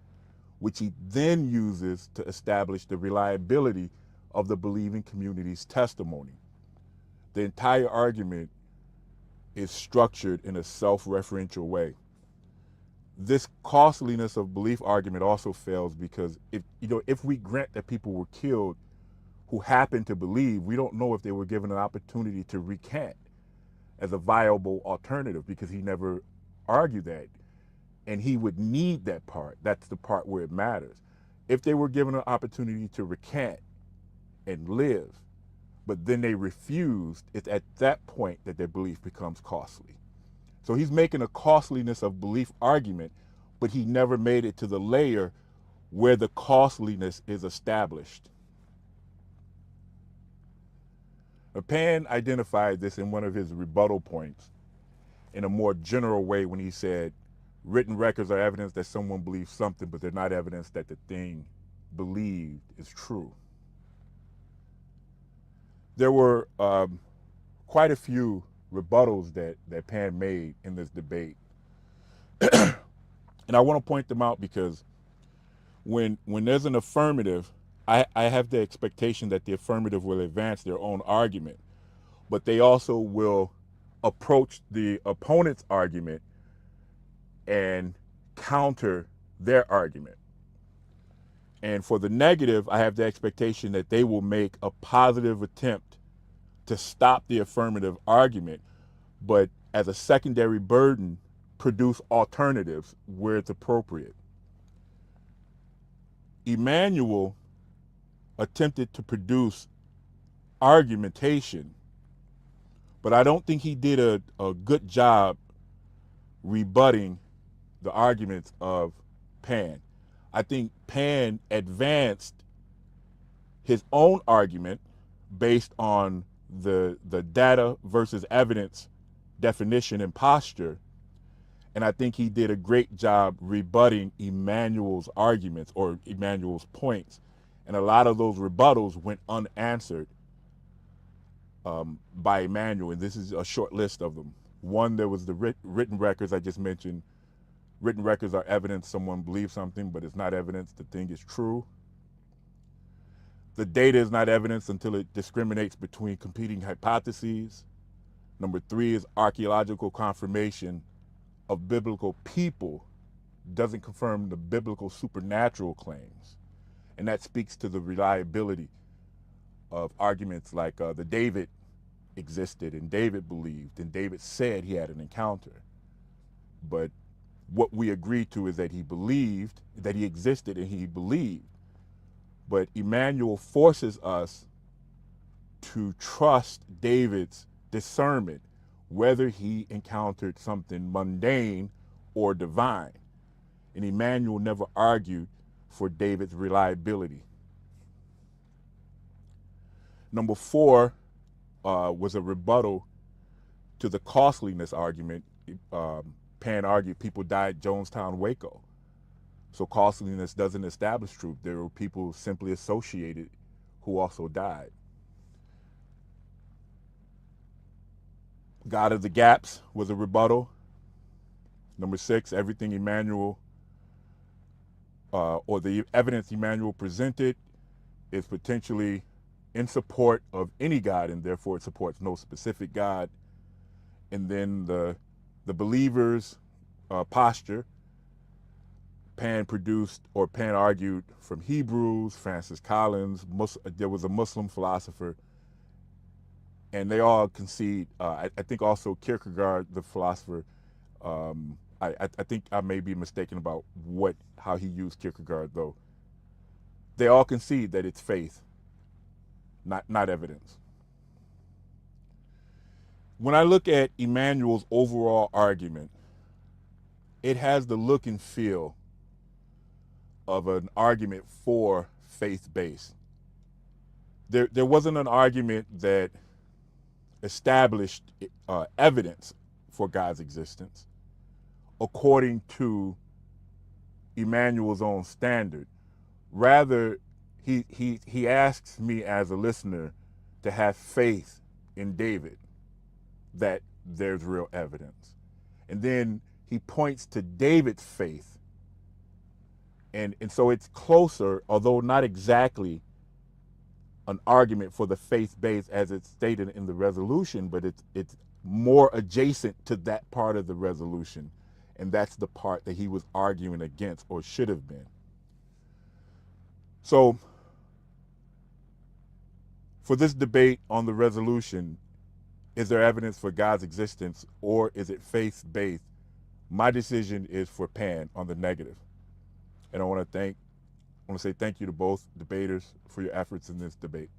which he then uses to establish the reliability of the believing community's testimony. The entire argument is structured in a self-referential way. This costliness of belief argument also fails because if we grant that people were killed who happen to believe, we don't know if they were given an opportunity to recant as a viable alternative because he never argued that. And he would need that part. That's the part where it matters. If they were given an opportunity to recant and live, but then they refused, it's at that point that their belief becomes costly. So he's making a costliness of belief argument, but he never made it to the layer where the costliness is established. Pan identified this in one of his rebuttal points in a more general way when he said, written records are evidence that someone believes something, but they're not evidence that the thing believed is true. There were quite a few rebuttals that Pan made in this debate. And I want to point them out because when there's an affirmative, I have the expectation that the affirmative will advance their own argument, but they also will approach the opponent's argument and counter their argument. And for the negative, I have the expectation that they will make a positive attempt to stop the affirmative argument, but as a secondary burden, produce alternatives where it's appropriate. Emmanuel attempted to produce argumentation, but I don't think he did a good job rebutting the arguments of Pan. I think Pan advanced his own argument based on the data versus evidence definition and posture, and I think he did a great job rebutting Emmanuel's arguments or Emmanuel's points, and a lot of those rebuttals went unanswered by Emmanuel, and this is a short list of them. One, there was the written records I just mentioned. Written records are evidence someone believes something, but it's not evidence the thing is true. The data is not evidence until it discriminates between competing hypotheses. Number 3 is archaeological confirmation of biblical people doesn't confirm the biblical supernatural claims. And that speaks to the reliability of arguments like the David existed and David believed and David said he had an encounter. But what we agree to is that he believed, that he existed and he believed. But Emmanuel forces us to trust David's discernment, whether he encountered something mundane or divine. And Emmanuel never argued for David's reliability. Number 4 was a rebuttal to the costliness argument. Pan argued people died Jonestown, Waco. So costliness doesn't establish truth. There were people simply associated who also died. God of the gaps was a rebuttal. Number 6, everything Emmanuel, or the evidence Emmanuel presented is potentially in support of any God, and therefore it supports no specific God. And then the believer's posture, Pan argued from Hebrews, Francis Collins, there was a Muslim philosopher, and they all concede. I think also Kierkegaard, the philosopher, I think I may be mistaken about how he used Kierkegaard, though. They all concede that it's faith, not evidence. When I look at Emmanuel's overall argument, it has the look and feel of an argument for faith-based. There wasn't an argument that established evidence for God's existence according to Emmanuel's own standard. Rather, he asks me as a listener to have faith in David that there's real evidence. And then he points to David's faith. And so it's closer, although not exactly an argument for the faith base as it's stated in the resolution, but it's more adjacent to that part of the resolution. And that's the part that he was arguing against, or should have been. So for this debate on the resolution, is there evidence for God's existence or is it faith-based? My decision is for Pan on the negative. And I want to say thank you to both debaters for your efforts in this debate.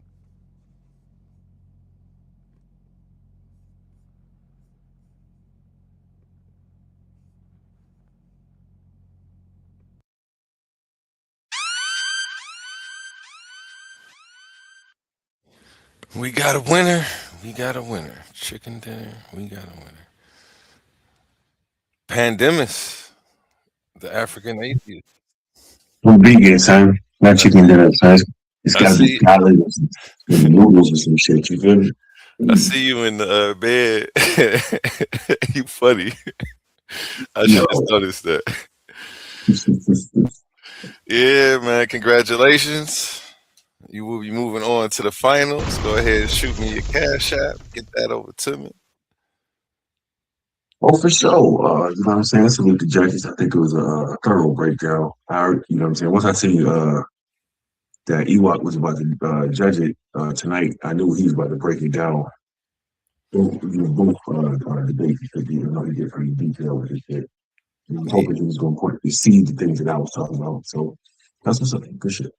We got a winner. We got a winner. Chicken dinner. We got a winner. Pandemis, the African atheist. I'm vegan, son. Not I chicken see. dinner, son. It's I gotta be see. salad or some noodles or some shit. You feel me? I see you in the bed. You funny. I No. just noticed that. Yeah, man. Congratulations. You will be moving on to the finals. Go ahead and shoot me your cash app. Get that over to me. Oh, for sure. You know what I'm saying? Salute the judges. I think it was a thorough breakdown. You know what I'm saying? Once I see that Ewok was about to judge it tonight, I knew he was about to break it down. Both debates because you know he get pretty detailed with his shit. I was hoping he was going to see the things that I was talking about. So that's what's up. Good shit.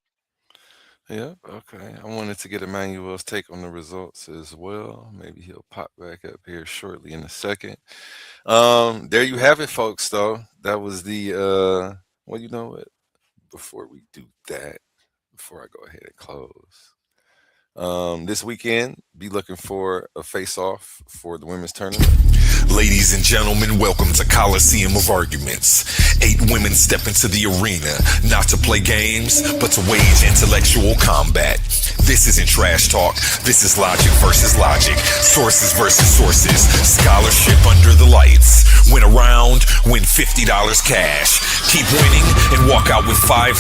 Yeah, okay. I wanted to get Emmanuel's take on the results as well. Maybe he'll pop back up here shortly in a second. There you have it, folks, though. That was the well, you know what? Before we do that, before I go ahead and close. This weekend, be looking for a face-off for the women's tournament. Ladies and gentlemen, welcome to Coliseum of Arguments. 8 women step into the arena, not to play games, but to wage intellectual combat. This isn't trash talk, this is logic versus logic, sources versus sources, scholarship under the lights. Win a round, win $50 cash. Keep winning and walk out with $500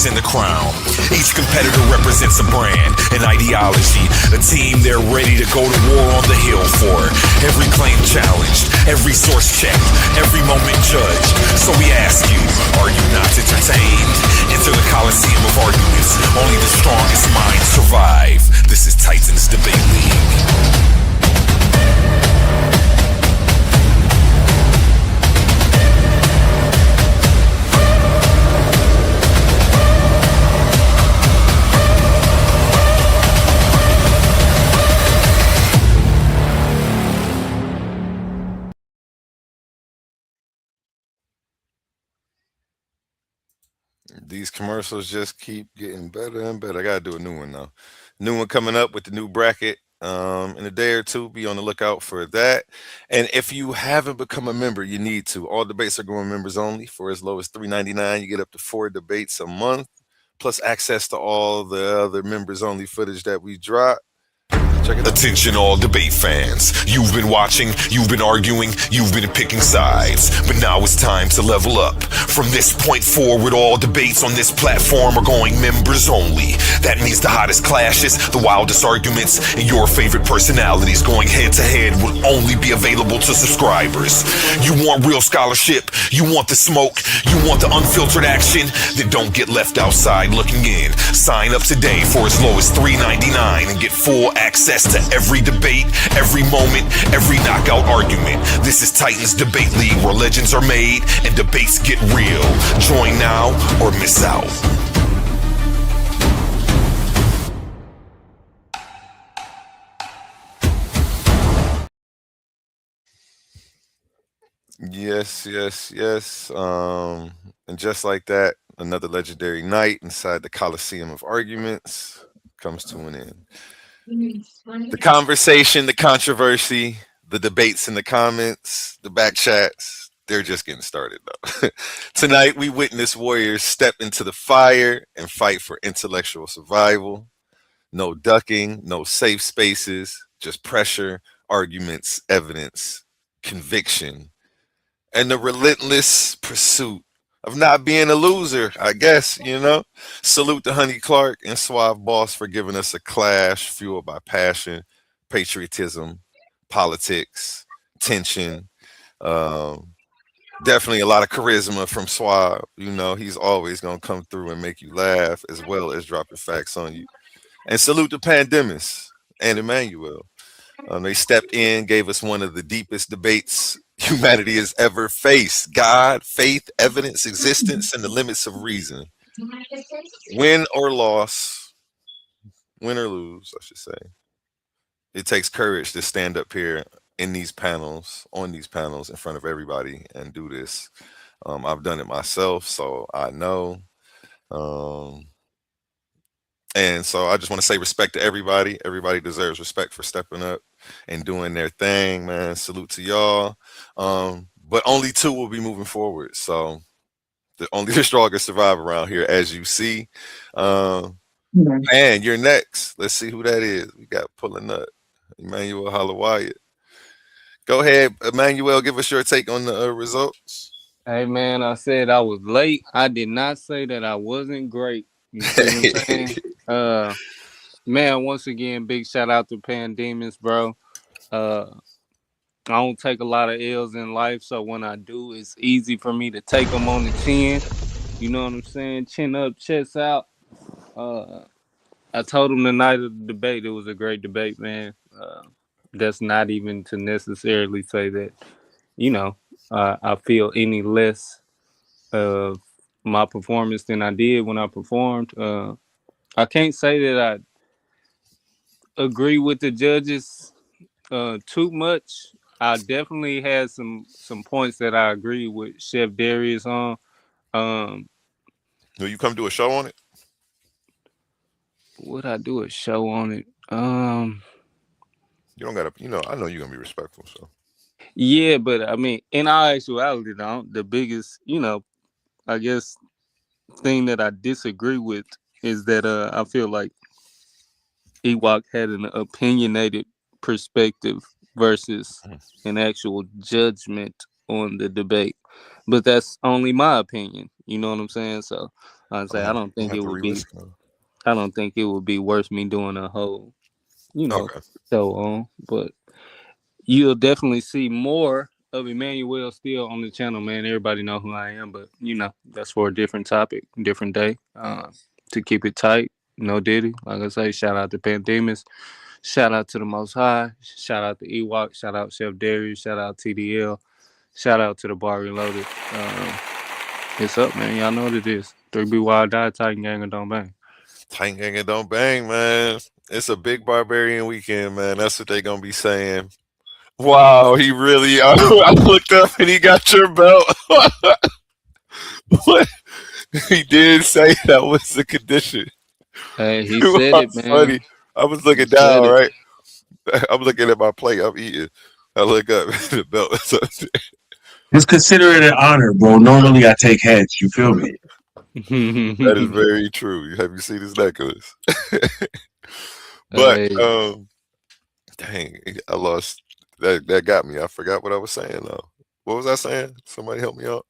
in the crown. Each competitor represents a brand, an ideology, a team they're ready to go to war on the hill for. Every claim challenged, every source checked, every moment judged. So we ask you, are you not entertained? Enter the Coliseum of Arguments. Only the strongest minds survive. This is Titans Debate League. These commercials just keep getting better and better. I gotta do a new one though. New one coming up with the new bracket in a day or two. Be on the lookout for that. And if you haven't become a member, you need to. All debates are going members only for as low as $3.99. You get up to 4 debates a month, plus access to all the other members only footage that we drop. Check it out. Attention all debate fans. You've been watching, you've been arguing, you've been picking sides. But now it's time to level up. From this point forward, all debates on this platform are going members only. That means the hottest clashes, the wildest arguments, and your favorite personalities going head to head will only be available to subscribers. You want real scholarship, you want the smoke, you want the unfiltered action, then don't get left outside looking in. Sign up today for as low as $3.99 and get full access to every debate, every moment, every knockout argument. This is Titans Debate League, where legends are made and debates get real. Join now or miss out. Yes, yes, yes. And just like that, another legendary night inside the Coliseum of Arguments comes to an end. The conversation, the controversy, the debates in the comments, the back chats, they're just getting started though. Tonight, we witness warriors step into the fire and fight for intellectual survival. No ducking, no safe spaces, just pressure, arguments, evidence, conviction, and the relentless pursuit of not being a loser, I guess, you know. Salute to Honey Clark and Suave Boss for giving us a clash fueled by passion, patriotism, politics, tension. Definitely a lot of charisma from Suave. You know, he's always going to come through and make you laugh as well as dropping facts on you. And salute to Pandemis and Emmanuel. They stepped in, gave us one of the deepest debates humanity has ever faced: God, faith, evidence, existence, and the limits of reason. Win or loss, win or lose, I should say. It takes courage to stand up here in these panels, on these panels, in front of everybody and do this. I've done it myself, so I know. And so I just want to say respect to everybody. Everybody deserves respect for stepping up and doing their thing, man. Salute to y'all. But only two will be moving forward. So only the strongest survive around here, as you see. Man, you're next. Let's see who that is. We got pulling up Emmanuel Holloway. Go ahead, Emmanuel. Give us your take on the results. Hey man, I said I was late. I did not say that I wasn't great. You see what I'm saying? Man, once again, big shout out to Pandemics, bro. I don't take a lot of L's in life, so when I do, it's easy for me to take them on the chin. You know what I'm saying? Chin up, chest out. I told him the night of the debate, it was a great debate, man. That's not even to necessarily say that, you know, I feel any less of my performance than I did when I performed. I can't say that I agree with the judges too much. I definitely had some points that I agree with Chef Darius on. Will you come do a show on it? Would I do a show on it? You don't gotta, I know you're gonna be respectful, so. Yeah, but I mean, in all actuality, the biggest, I guess thing that I disagree with is that I feel like Ewok had an opinionated perspective versus an actual judgment on the debate. But that's only my opinion. You know what I'm saying? So I'd say I don't think it would be worth me doing a whole, show on. But you'll definitely see more of Emmanuel still on the channel, man. Everybody know who I am, but that's for a different topic, different day. To keep it tight, no Diddy. Like I say, shout out to Pandemics, shout out to the Most High, shout out to Ewok, shout out Chef Darius, shout out TDL, shout out to the Bar Reloaded. It's up, man. Y'all know what it is. 3B Wild Die, Titan Gang and Don't Bang. Titan Gang and Don't Bang, man. It's a big barbarian weekend, man. That's what they gonna be saying. Wow, he really. I looked up and he got your belt. What? He did say that was the condition. Hey, he said it, man. Funny. I was looking down, right? I'm looking at my plate. I'm eating. I look up the belt. Just consider it an honor, bro. Normally I take heads. You feel me? That is very true. Have you seen his necklace? But dang, I lost. That got me. I forgot what I was saying though. What was I saying? Somebody help me out.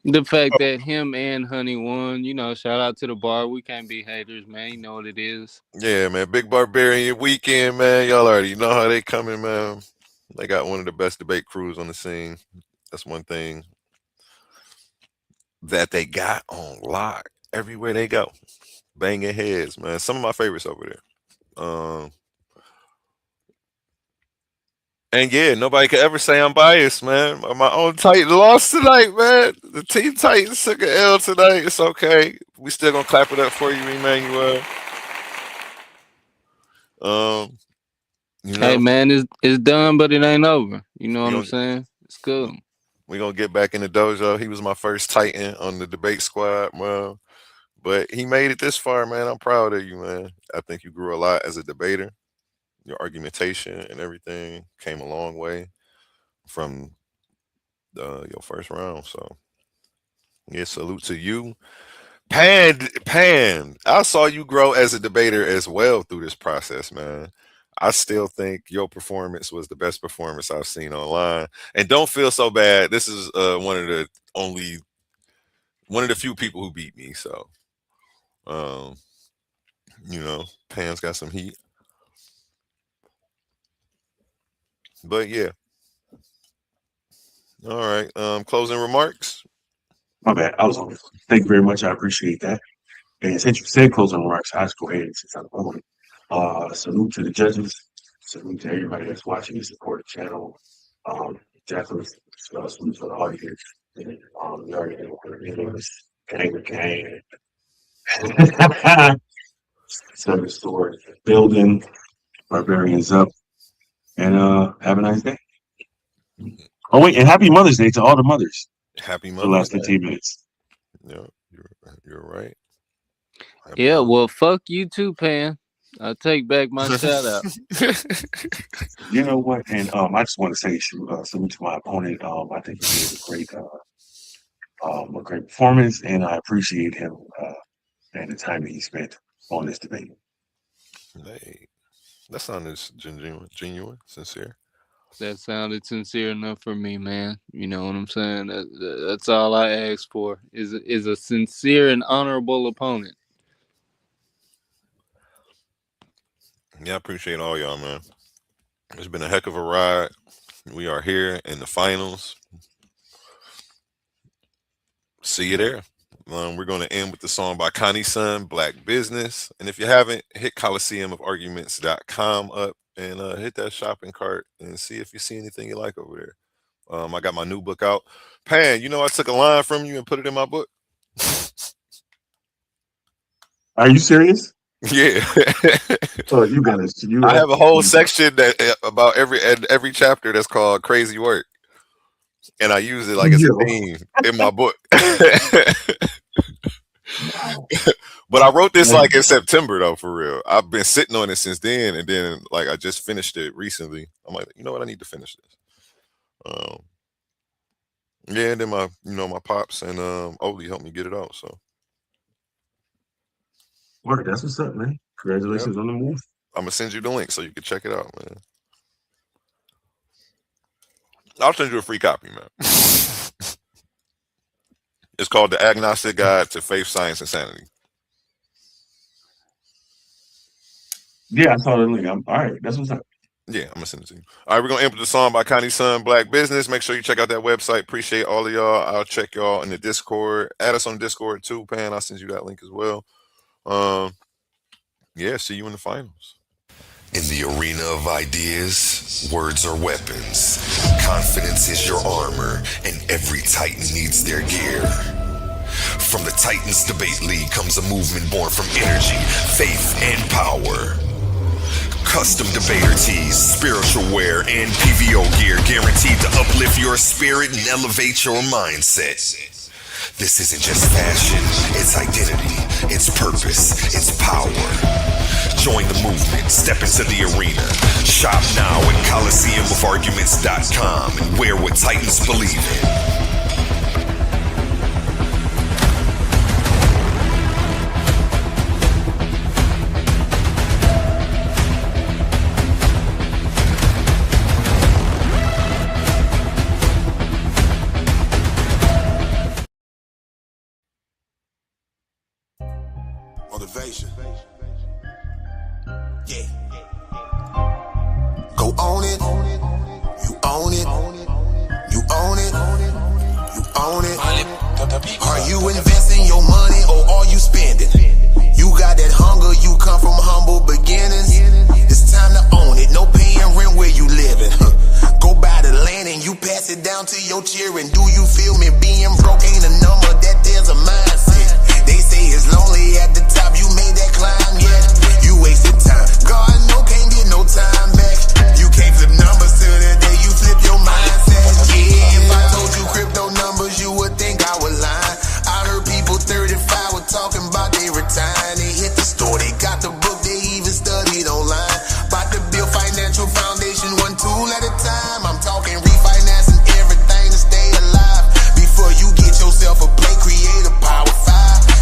The fact that him and Honey won, shout out to the bar. We can't be haters, man. You know what it is. Yeah, man. Big Barbarian weekend, man. Y'all already know how they coming, man. They got one of the best debate crews on the scene. That's one thing that they got on lock everywhere they go. Banging heads, man. Some of my favorites over there. And yeah, nobody could ever say I'm biased, man. My own Titan lost tonight, man. The Team Titans took an L tonight. It's okay. We still gonna clap it up for you, Emmanuel. Hey man, it's done, but it ain't over. You know what I'm saying? It's cool. We're gonna get back in the dojo. He was my first Titan on the debate squad, man. But he made it this far, man. I'm proud of you, man. I think you grew a lot as a debater. Your argumentation and everything came a long way from your first round. So yeah, salute to you. Pan, I saw you grow as a debater as well through this process, man. I still think your performance was the best performance I've seen online. And don't feel so bad. This is one of the few people who beat me. So Pan's got some heat. But yeah. All right. Closing remarks. My bad. I was on. Thank you very much. I appreciate that. And since you said closing remarks, I'll just go ahead and since I'm on. Salute to the judges. Salute to everybody that's watching and support the channel. Definitely salute to the audience. You already know what it is. Gang. Seven stores building. Barbarians up. And have a nice day. Oh wait, and happy Mother's Day to all the mothers. Happy The Mother's last Day. 15 minutes. Yeah, you're right. Yeah, well, fuck you too, Pan. I take back my shout out. You know what? And I just want to say salute to my opponent. I think he did a great performance, and I appreciate him and the time that he spent on this debate. Hey, that sounded genuine, sincere. That sounded sincere enough for me, man. You know what I'm saying? That's all I ask for is a sincere and honorable opponent. Yeah, I appreciate all y'all, man. It's been a heck of a ride. We are here in the finals. See you there. We're going to end with the song by Connie Sun, Black Business. And if you haven't, hit ColiseumofArguments.com up and hit that shopping cart and see if you see anything you like over there. I got my new book out. Pan, you know I took a line from you and put it in my book. Are you serious? Yeah. Oh, you got it. I have a whole section that about every chapter that's called Crazy Work. And I use it like it's a theme in my book. But I wrote this like in September though, for real. I've been sitting on it since then, and then like I just finished it recently. I'm like, you know what, I need to finish this. Yeah, and then my pops and Oli helped me get it out. So Work, that's what's up, man. Congratulations on the move. I'm gonna send you the link so you can check it out, man. I'll send you a free copy, man. It's called The Agnostic Guide to Faith, Science, and Sanity. Yeah, I saw the link. All right, that's what's up. Yeah, I'm gonna send it to you. All right, we're gonna end with the song by Connie Sun, Black Business. Make sure you check out that website. Appreciate all of y'all. I'll check y'all in the Discord. Add us on Discord too, Pan. I'll send you that link as well. Yeah, see you in the finals. In the arena of ideas, words are weapons. Confidence is your armor, and every Titan needs their gear. From the Titans Debate League comes a movement born from energy, faith, and power. Custom debater tees, spiritual wear, and PVO gear guaranteed to uplift your spirit and elevate your mindset. This isn't just fashion, it's identity, it's purpose, it's power. Join the movement, step into the arena. Shop now at ColiseumofArguments.com and wear what Titans believe in. Motivation. Yeah. Go own it. You own it. You own it. You own it. Are you investing your money or are you spending? You got that hunger, you come from humble beginnings. It's time to own it. No paying rent where you living. Go buy the land and you pass it down to your children. Do you feel me? Being broke ain't a number, that there's a mindset. They say it's lonely at the top, you made that climb yet. You wasted time. God, no, can't get no time back. You can't flip numbers till the day you flip your mindset. Yeah, if I told you crypto numbers, you would think I was lying. I heard people 35 were talking about they retiring. They hit the store, they got the book, they even studied online. About to build financial foundation, one tool at a time. I'm talking refinancing everything to stay alive. Before you get yourself a play, create a Power 5.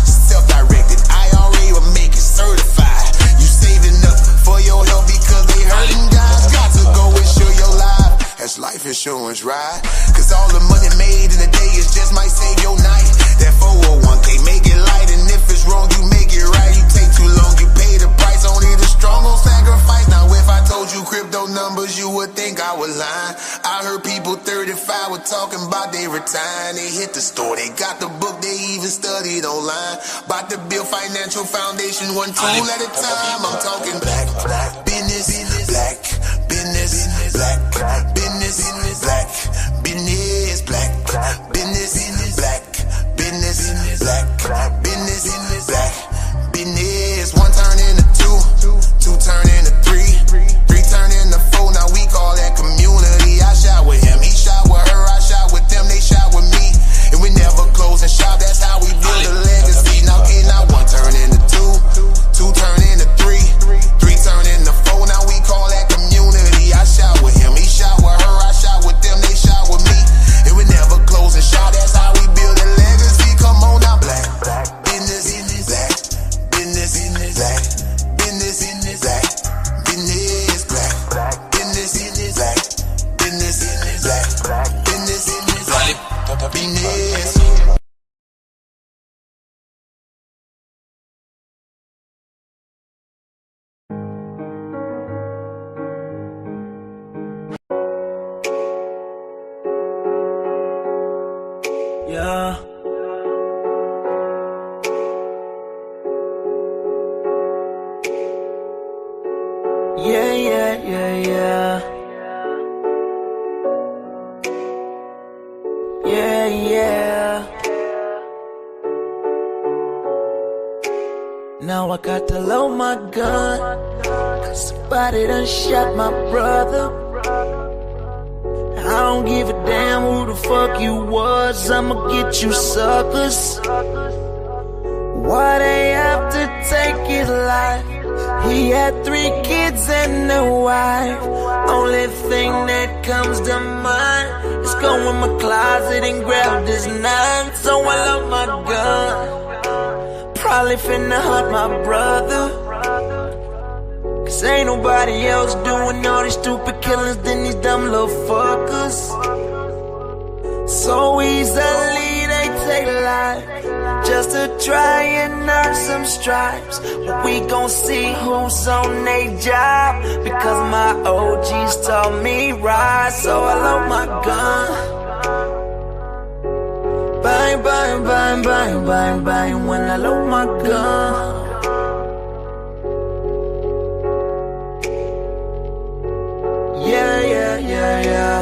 Self-directed IRA will make it certified. You saving up for your health because they hurting guys. Got to go insure your life. That's life insurance, right? Cause all the money made in a day is just might save your night. That 401k, make it light. And if it's wrong, you make it right. You take too long, you pay the price. Only the strong gon' sacrifice. Now if I told you crypto numbers, you would think I was lying. I heard people 35 were talking about they retiring. They hit the store, they got the book, they even studied online. About to build financial foundation, one tool at a time. I'm talking black business, black business, black business, black business, black business, black business, black business, black business. One turn into two turn into three turn into four. Now we call that community. I shot with him, he shot with her, I shot with them, they shot with me. And we never close and shop, that's how we build a legacy. Now one turn into two happiness. Yeah. Yeah, yeah, yeah, yeah. Yeah, yeah. Now I got to load my gun, 'cause somebody done shot my brother. I don't give a damn who the fuck you was, I'ma get you suckers. Why they have to take his life? He had 3 kids and a wife. Only thing that comes to mind is go in my closet and grab this 9. So I love my gun. Probably finna hunt my brother, 'cause ain't nobody else doing all these stupid killings than these dumb little fuckers. So easily they take life just to try and earn some stripes. But we gon' see who's on their job, because my OGs taught me right. So I love my gun. Bang, bang, bang, bang, bang, bang, when I load my gun. Yeah, yeah, yeah, yeah.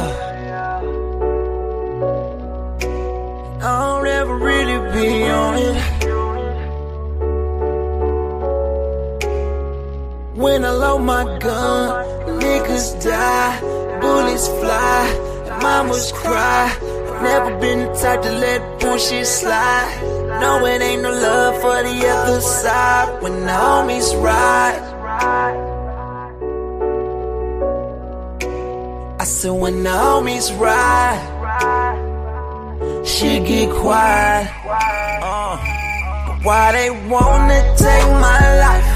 I don't ever really be on it. When I load my gun, niggas die, bullets fly, mamas cry. Never been the type to let bullshit slide. No, it ain't no love for the other side when the homies ride. I said when the homies ride, shit get quiet. Why they wanna take my life?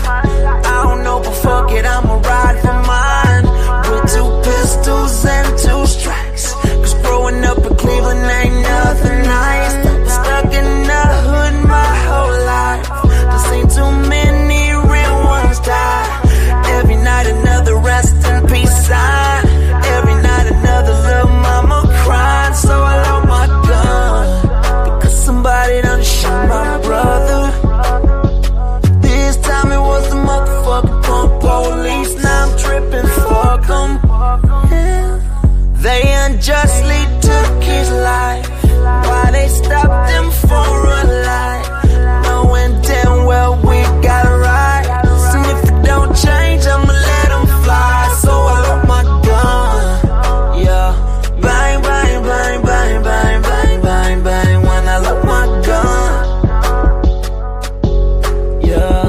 I don't know, but fuck it, I'ma ride for mine. With 2 pistols and 2 strikes, 'cause growing up in Cleveland ain't nothing nice. Stuck in the hood my whole life, just seen too many real ones die. Every night another rest in peace sign. Every night another little mama crying. So I love my gun, because somebody done shot my brother. This time it was the motherfucking punk police. Now I'm tripping, fuck 'em. They unjustly took his life. Why they stopped him for a lie? Knowing damn well we got it right. So if it don't change, I'ma let him fly. So I love my gun. Yeah. Bang, bang, bang, bang, bang, bang, bang, bang, when I love my gun. Yeah.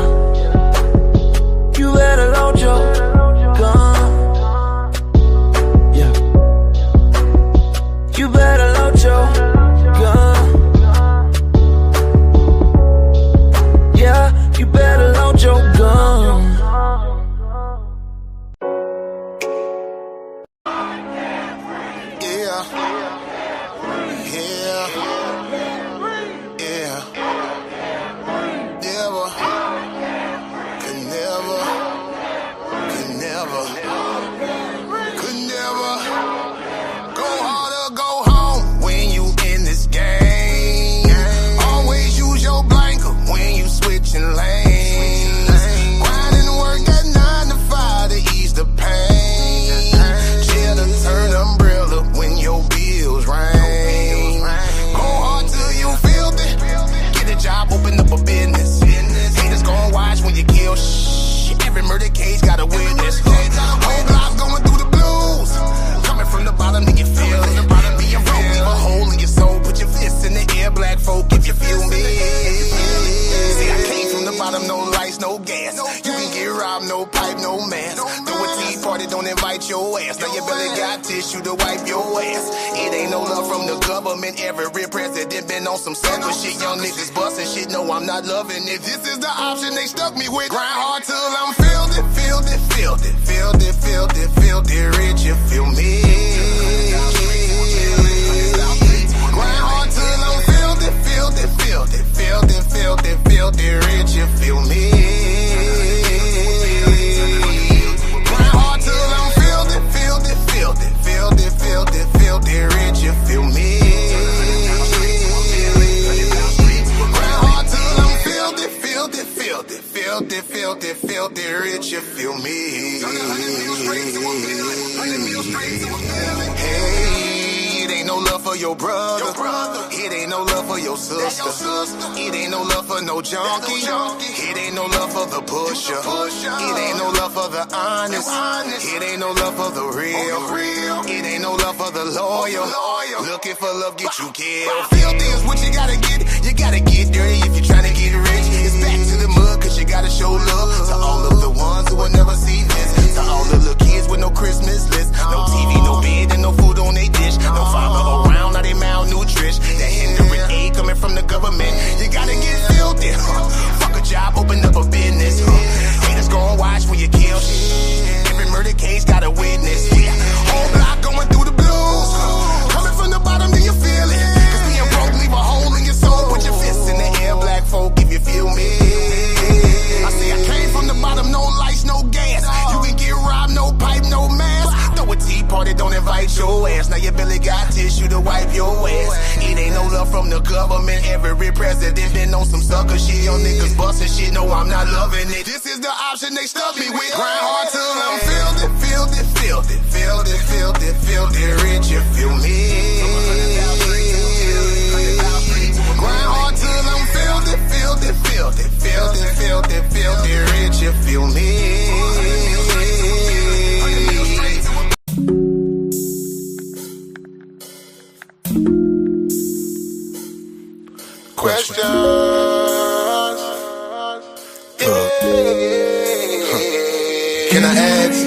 You better load your gun. Yeah. You better load your gun. Yeah, you better load your gun. Yeah. Yeah. Yeah. Never. Could never. Could never. Could never. Go hard or go home when you in this game. Always use your blanket when you switching lanes. Grind and work at 9 to 5 to ease the pain. Chill to turn umbrella when your bills rain. Go hard till you feel it. Get a job, open up a business. Haters gon' watch when you kill shh. Every murder case got a witness. Whole life going through the blues. Coming from the bottom, then you feel it. Being broke, leave a hole in your soul. Put your fists in the air, black folk, if you feel me. See, I came from the bottom, no lights, no gas. You can get robbed, no pipe, no mask. Throw a tea party, don't invite your ass. Now your belly got tissue to wipe your ass. It ain't no love from the government. Every president been on some sucker shit. Young niggas busting shit, no, I'm not loving it. This is the option they stuck me with. Grind hard till I'm filled it, filled it, filled it, filled it, filled it, filled it, rich, you feel me? Grind hard till feel me. Hey, it ain't no love for your brother. It ain't no love for your sister. It ain't no love for no junkie. It ain't no love for the pusher. It ain't no love for the honest. It ain't no love for the real. It ain't no love for the loyal. Looking for love, get you killed. Filthy is what you gotta get. You gotta get dirty if you're trying to get rich. It's back to the mud, cause you gotta show love to all of the ones who will never see this. To all the little kids with no Christmas list. No TV, no bed, and no food on they dish. No father around, now they malnourished. That hindering aid coming from the government. You gotta get filthy. Fuck a job, open up a business. Haters gon' watch when you kill shit. Every murder case got a witness. Whole block going through the blues. Coming from the bottom, do you feel it? Cause being broke leave a hole in your soul. Put your fists in the air, black folk, if you feel me. I say I came from the bottom, no lights, no gas. You can get robbed, no pipe, no mask. Throw a tea party, don't invite your ass. Now your belly got tissue to wipe your ass. It ain't no love from the government. Every president been on some sucker shit. Young niggas bustin' shit, no, I'm not loving it. This is the option they stuck me with. Grind hard till I'm filthy, filthy, filthy, filthy, filthy, filthy, rich, you feel me? Grind hard till I'm filthy, filthy, filthy, filthy, filthy, filthy, rich, you feel me? Questions. Can I ask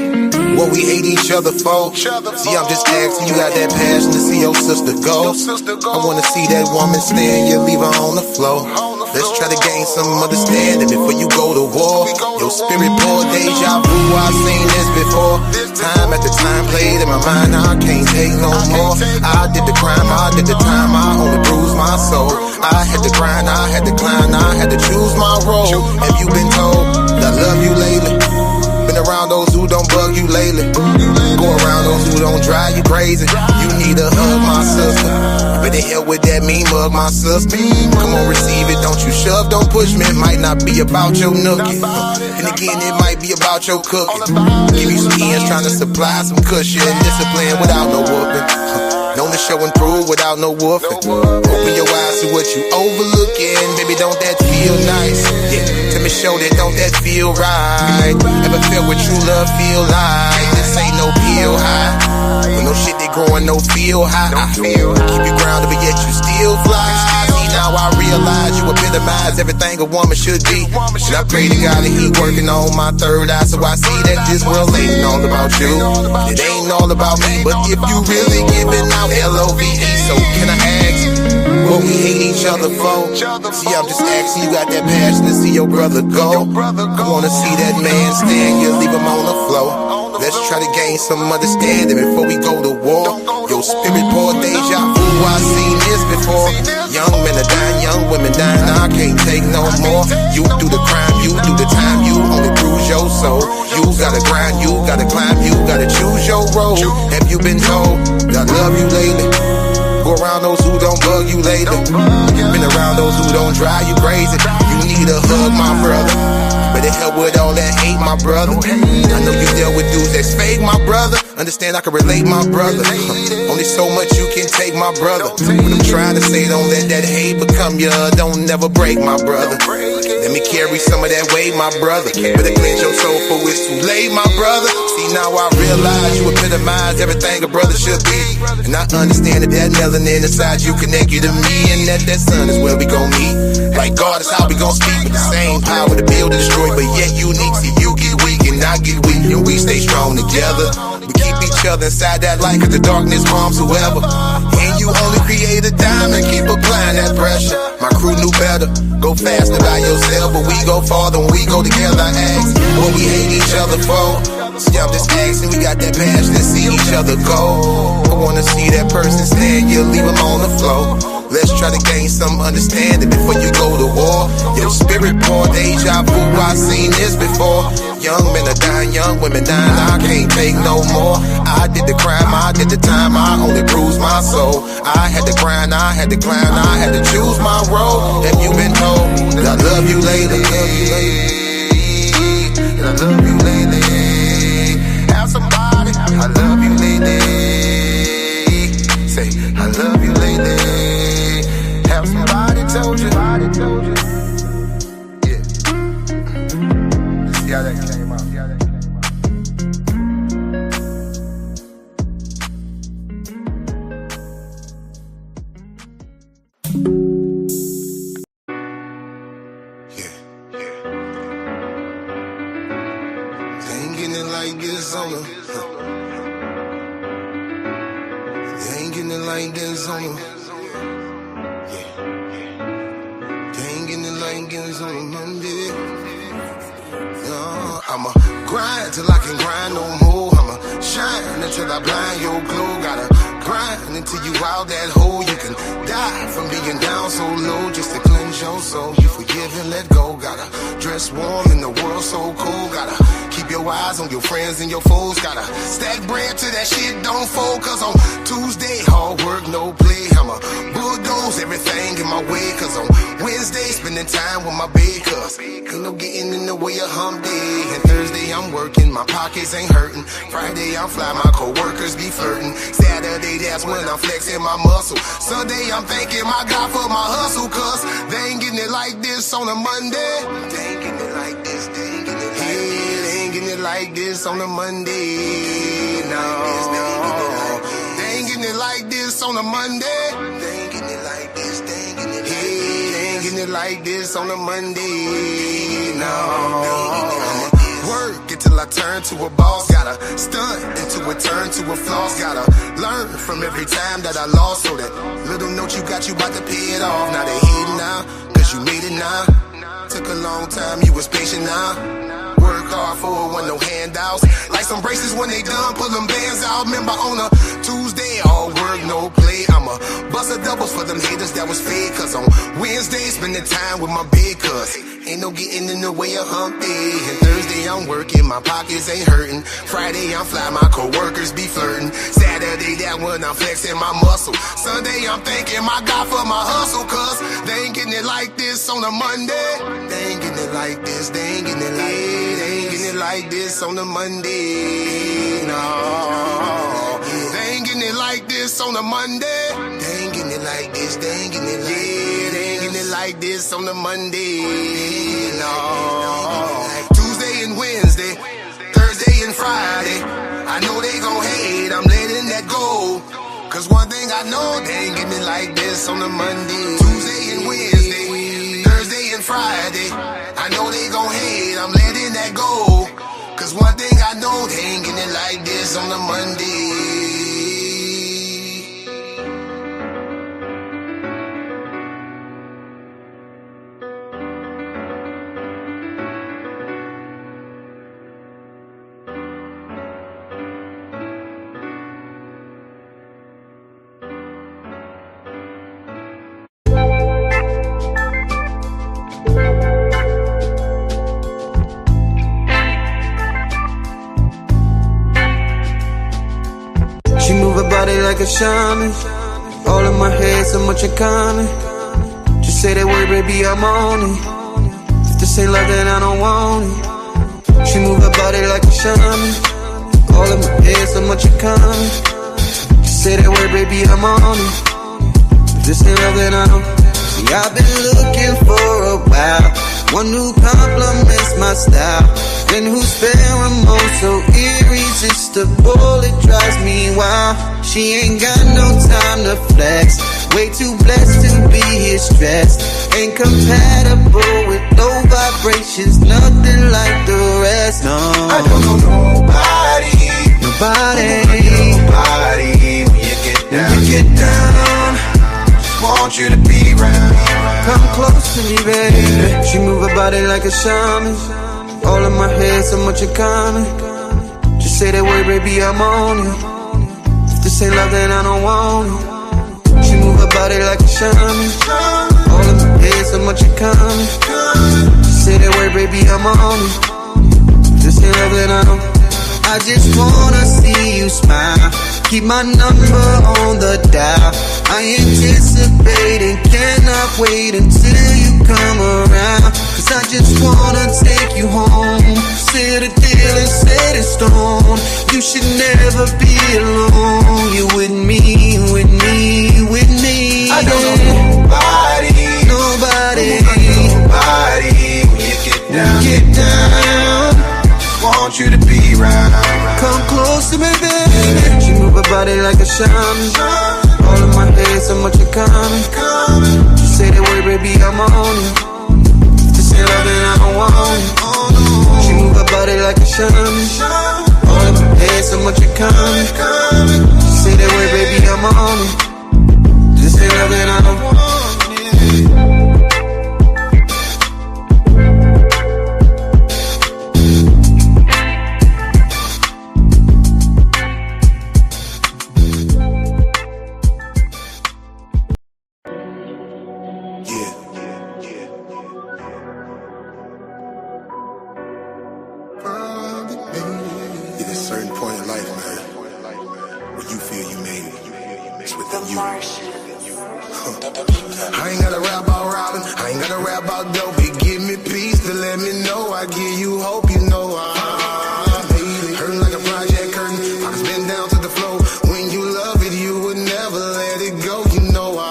what we hate each other for? See, I'm just asking. You got that passion to see your sister go. I wanna see that woman stand, you leave her on the floor. Let's try to gain some understanding before you go to war. Your spirit pour deja vu, I've seen this before. Time after time played in my mind, I can't take no more. I did the crime, I did the time, I only bruised my soul. I had to grind, I had to climb, I had to choose my role. Have you been told that I love you lately? Been around those who don't bug you lately. Go around those who don't drive you crazy. You need a hug, my sister. Better hell with that mean mug, my sister. Come on, receive it, don't you shove, don't push me. It might not be about your nookie. And again, it might be about your cooking. Give you some ends, trying to supply some cushion. Discipline without no whooping. Known to show and prove without no woofing. Open your eyes to what you overlooking. Baby, don't that feel nice? Yeah, let me show that, don't that feel right? Ever felt what true love feel like? This ain't no pill high. When no shit they growing, no feel high. Keep you grounded, but yet you still fly. See, now I realize you epitomize everything a woman should be. And I pray to God that he working on my third eye, so I see that this world ain't all about you. It ain't all about me, but if you really giving out LOVE, so can I ask what we hate each other for? See, I'm just asking, you got that passion to see your brother go. I wanna see that man stand, you leave him on the floor. Let's try to gain some understanding before we go to war. Your spirit pour deja vu, I've seen this before. Young men are dying, young women dying, I can't take no more. You do the crime, you do the time, you only bruise your soul. You gotta grind, you gotta climb, you gotta choose your road. Have you been told that I love you lately? Go around those who don't bug you lately. Been around those who don't drive you crazy. You need a hug, my brother. Better help with all that hate, my brother. I know you deal with dudes that's fake, my brother. Understand I can relate, my brother. Only so much you can take, my brother. What I'm trying to say, don't let that hate become your, don't never break, my brother. Let me carry some of that weight, my brother. Better cleanse your soul for it's too late, my brother. See, now I realize you epitomize everything a brother should be. And I understand that that melanin inside you connect you to me. And that sun is where we gon' meet. Like God is how we gon' speak. With the same power to build and destroy, but yet unique. See, you get weak and I get weak, and we stay strong together. We keep each other inside that light, cause the darkness harms whoever. And you only create a diamond, keep applying that pressure. My crew knew better, go faster by yourself, but we go farther when we go together. I ask what we hate each other for. See, I'm just asking, we got that passion to see each other go. I wanna see that person stand, you leave him on the floor. Let's try to gain some understanding before you go to war. Your spirit pour deja vu, I've seen this before. Young men are dying, young women dying, I can't take no more. I did the crime, I did the time, I only bruised my soul. I had to grind, I had to climb, I had to choose my road. Have you been told that I love you lately? That I love you lately? Monday. Say, I love you lately. Have somebody told you? Yeah. See how that came out. Ain't getting it like this on them. They ain't getting it like this on them. Yeah. They ain't getting it like this on a Monday. No, I'ma grind till I can grind no more. I'ma shine until I blind your glow. Gotta grind until you out that hole. You can die from being down so low just to cleanse your soul. You forgive and let go. Gotta dress warm in the world so cold. Gotta keep your eyes on your friends and your foes. Gotta stack bread till that shit don't fold. Cause on Tuesday, hard work, no play. I'ma bulldoze everything in my way. Cause on Wednesday, spending time with my bed. Cause ain't no getting in the way of hump day. And Thursday, I'm working, my pockets ain't hurting. Friday, I'm fly, my coworkers be flirting. Saturday, that's when I'm flexing my muscle. Sunday, I'm thanking my God for my hustle. Cause they ain't getting it like this on a Monday. They ain't getting it like this, they ain't getting it like this. They ain't getting it like this on a Monday. No, they ain't getting it like this on a Monday. They ain't getting it like this, they ain't getting it like this. They ain't getting it like this on a Monday. No. Work until I turn to a boss. Gotta stunt until it turn to a floss. Gotta learn from every time that I lost. So that little note you got, you about to pay it off. Now they hating now, cause you made it now. Took a long time, you was patient now. Work hard for it, want no handouts. Like some braces when they done, pull them bands out. Remember on a Tuesday, all work, no play. I'ma bust a doubles for them haters that was fake. Cause on Wednesday, spending time with my big cuz ain't no getting in the way of hump day. And Thursday, I'm working, my pockets ain't hurting. Friday, I'm fly, my coworkers be flirting. Saturday, that when I'm flexing my muscle. Sunday, I'm thanking my God for my hustle. Cause they ain't getting it like this on a Monday. They ain't getting it like this, they ain't getting it like this. They ain't getting it like this on a Monday. No, they ain't getting it like this on a Monday. They ain't getting it like this, they ain't getting it like this. They ain't getting it like this on a Monday. No, Tuesday and Wednesday, Thursday and Friday, I know they gon' hate, I'm letting that go. Cause one thing I know, they ain't getting it like this on a Monday. Tuesday and Wednesday, Thursday and Friday, I know they gon' hate, I'm letting that go. Cause one thing I know, they ain't getting it like this on a Monday. Like a shaman, all in my head, so much in common. Just say that word, baby, I'm on it. If this ain't love, then I don't want it. She move her body like a shaman, all in my head, so much in common. Just say that word, baby, I'm on it. If this ain't love, then I don't. See, I've been looking for a while, one who compliments my style, then who's pheromone so irresistible, it drives me wild. She ain't got no time to flex, way too blessed to be here stressed. Ain't compatible with low vibrations, nothing like the rest, no. I don't know nobody when you get down, just want you to be around. Come close to me, baby. She move her body like a shaman, all in my head, so much in common. Just say that word, baby, I'm on it. This ain't love, then I don't want it. She move her body like a shaman, all in my head, so much in common. Just say that word, baby, I'm on it. This ain't love, then I don't. I just wanna see you smile, keep my number on the dial. I anticipate and cannot wait until you come around. Cause I just wanna take you home. Seal the deal and set it stone. You should never be alone. You with me, with me, with me. I don't know nobody. Nobody. Nobody. When you get down. Want you to be right. Come close to me, baby. She move her body like a shaman. All in my head, so much in common. She say that word, baby, I'm on it. Just say love and I don't want it. She move her body like a shaman. All in my head, so much in common. She say that word, baby, I'm on it. Just say love and I don't want it. I ain't gotta rap about robbing, I ain't gotta rap about dope. It give me peace to let me know I give you hope, you know I made it. Hurting like a project curtain, pockets bend down to the floor. When you love it, you would never let it go, you know I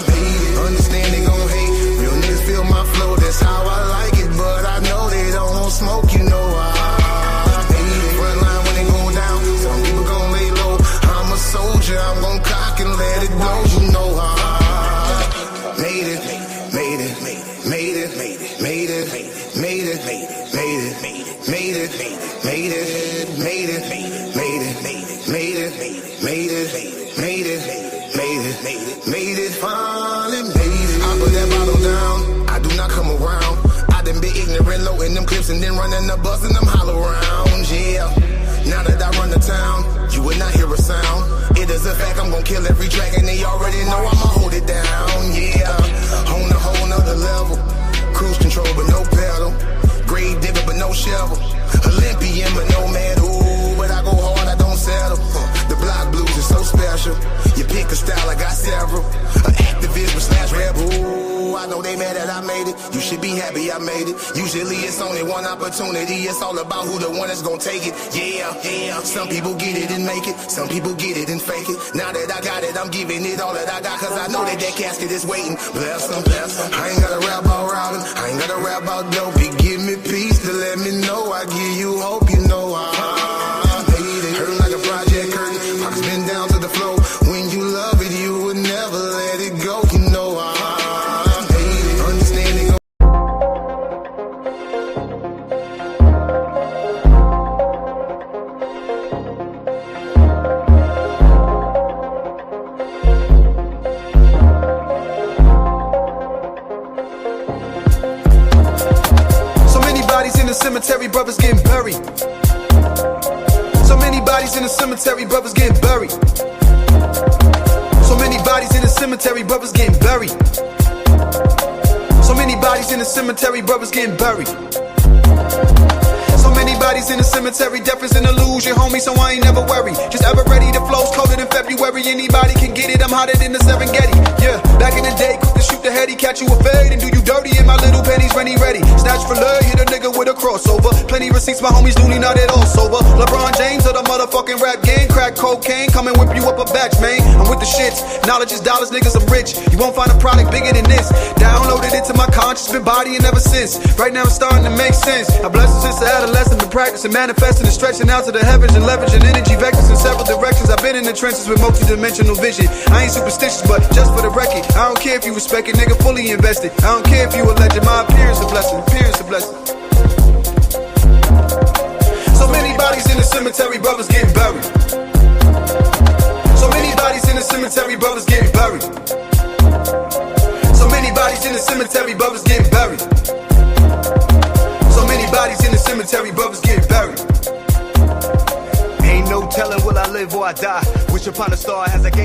made it. Understand they gon' hate, real niggas feel my flow, that's how I like it. But I know they don't want smoke, you know I made it. Front line when they go down, some people gon' lay low. I'm a soldier, I'm gon' cock and let it go, you know I made it, made it, made it, made it, made it, made it, made it, made it, made it, made it, made it, made it, made it, made it, made it, finally made it. I put that bottle down, I do not come around. I done been ignorant, low in them clips and then running the bus and them hollow rounds, yeah. Now that I run the town, you would not hear a sound. It is a fact, I'm gon' kill every track and they already know I'ma hold it down, yeah. On a whole nother level, cruise control but no pedal, grave digger but no shovel, Olympian but no medal. But I go hard, I don't settle. The block blues is so special. You pick a style, I got several. An activist but slash rebel. I know they mad that I made it. You should be happy I made it. Usually it's only one opportunity. It's all about who the one that's gonna take it. Yeah, yeah. Some people get it and make it. Some people get it and fake it. Now that I got it, I'm giving it all that I got. Cause I know that that casket is waiting. Bless them, bless them. I ain't gotta rap about robbing. I ain't gotta rap about dope. It give me peace to let me know I give you hope, you know I made it. Hurting like a project curtain. Pockets been down to the floor. When you love it, you would never let it go, you know I made it. Understanding. So many bodies in the cemetery, brothers getting buried. So many bodies in the cemetery, brothers getting buried. So many bodies in the cemetery, brothers getting buried. So many bodies in the cemetery, brothers getting buried. So many bodies in the cemetery, death is an illusion, homie, so I ain't never worried. Just ever ready, the flow's colder than February. Anybody can get it, I'm hotter than the Serengeti. Yeah, back in the day, quick to shoot the heady, catch you a fade and do you dirty in my little pennies, ready. Snatch for love, hit a nigga with a crossover. Plenty receipts, my homies newly not at all sober. LeBron James of the motherfucking rap game, crack cocaine, come and whip you up a batch, man. I'm with the shits, knowledge is dollars, niggas, I'm rich. You won't find a product bigger than this. Downloaded it to my conscience, been bodying ever since. Right now it's starting to make sense. I bless it since the adolescent, been practicing, manifesting and stretching out to the heavens and leveraging energy vectors in several directions. I've been in the trenches with multi-dimensional vision. I ain't superstitious, but just for the record, I don't care if you respect it, nigga, fully invested. I don't care if you a legend, my appearance a blessing, appearance a blessing. So many bodies in the cemetery, brothers getting buried. So many bodies in the cemetery, brothers getting buried. So many bodies in the cemetery, brothers getting buried. So many bodies in the cemetery, brothers getting buried. Ain't no telling will I live or I die. Wish upon a star as I gave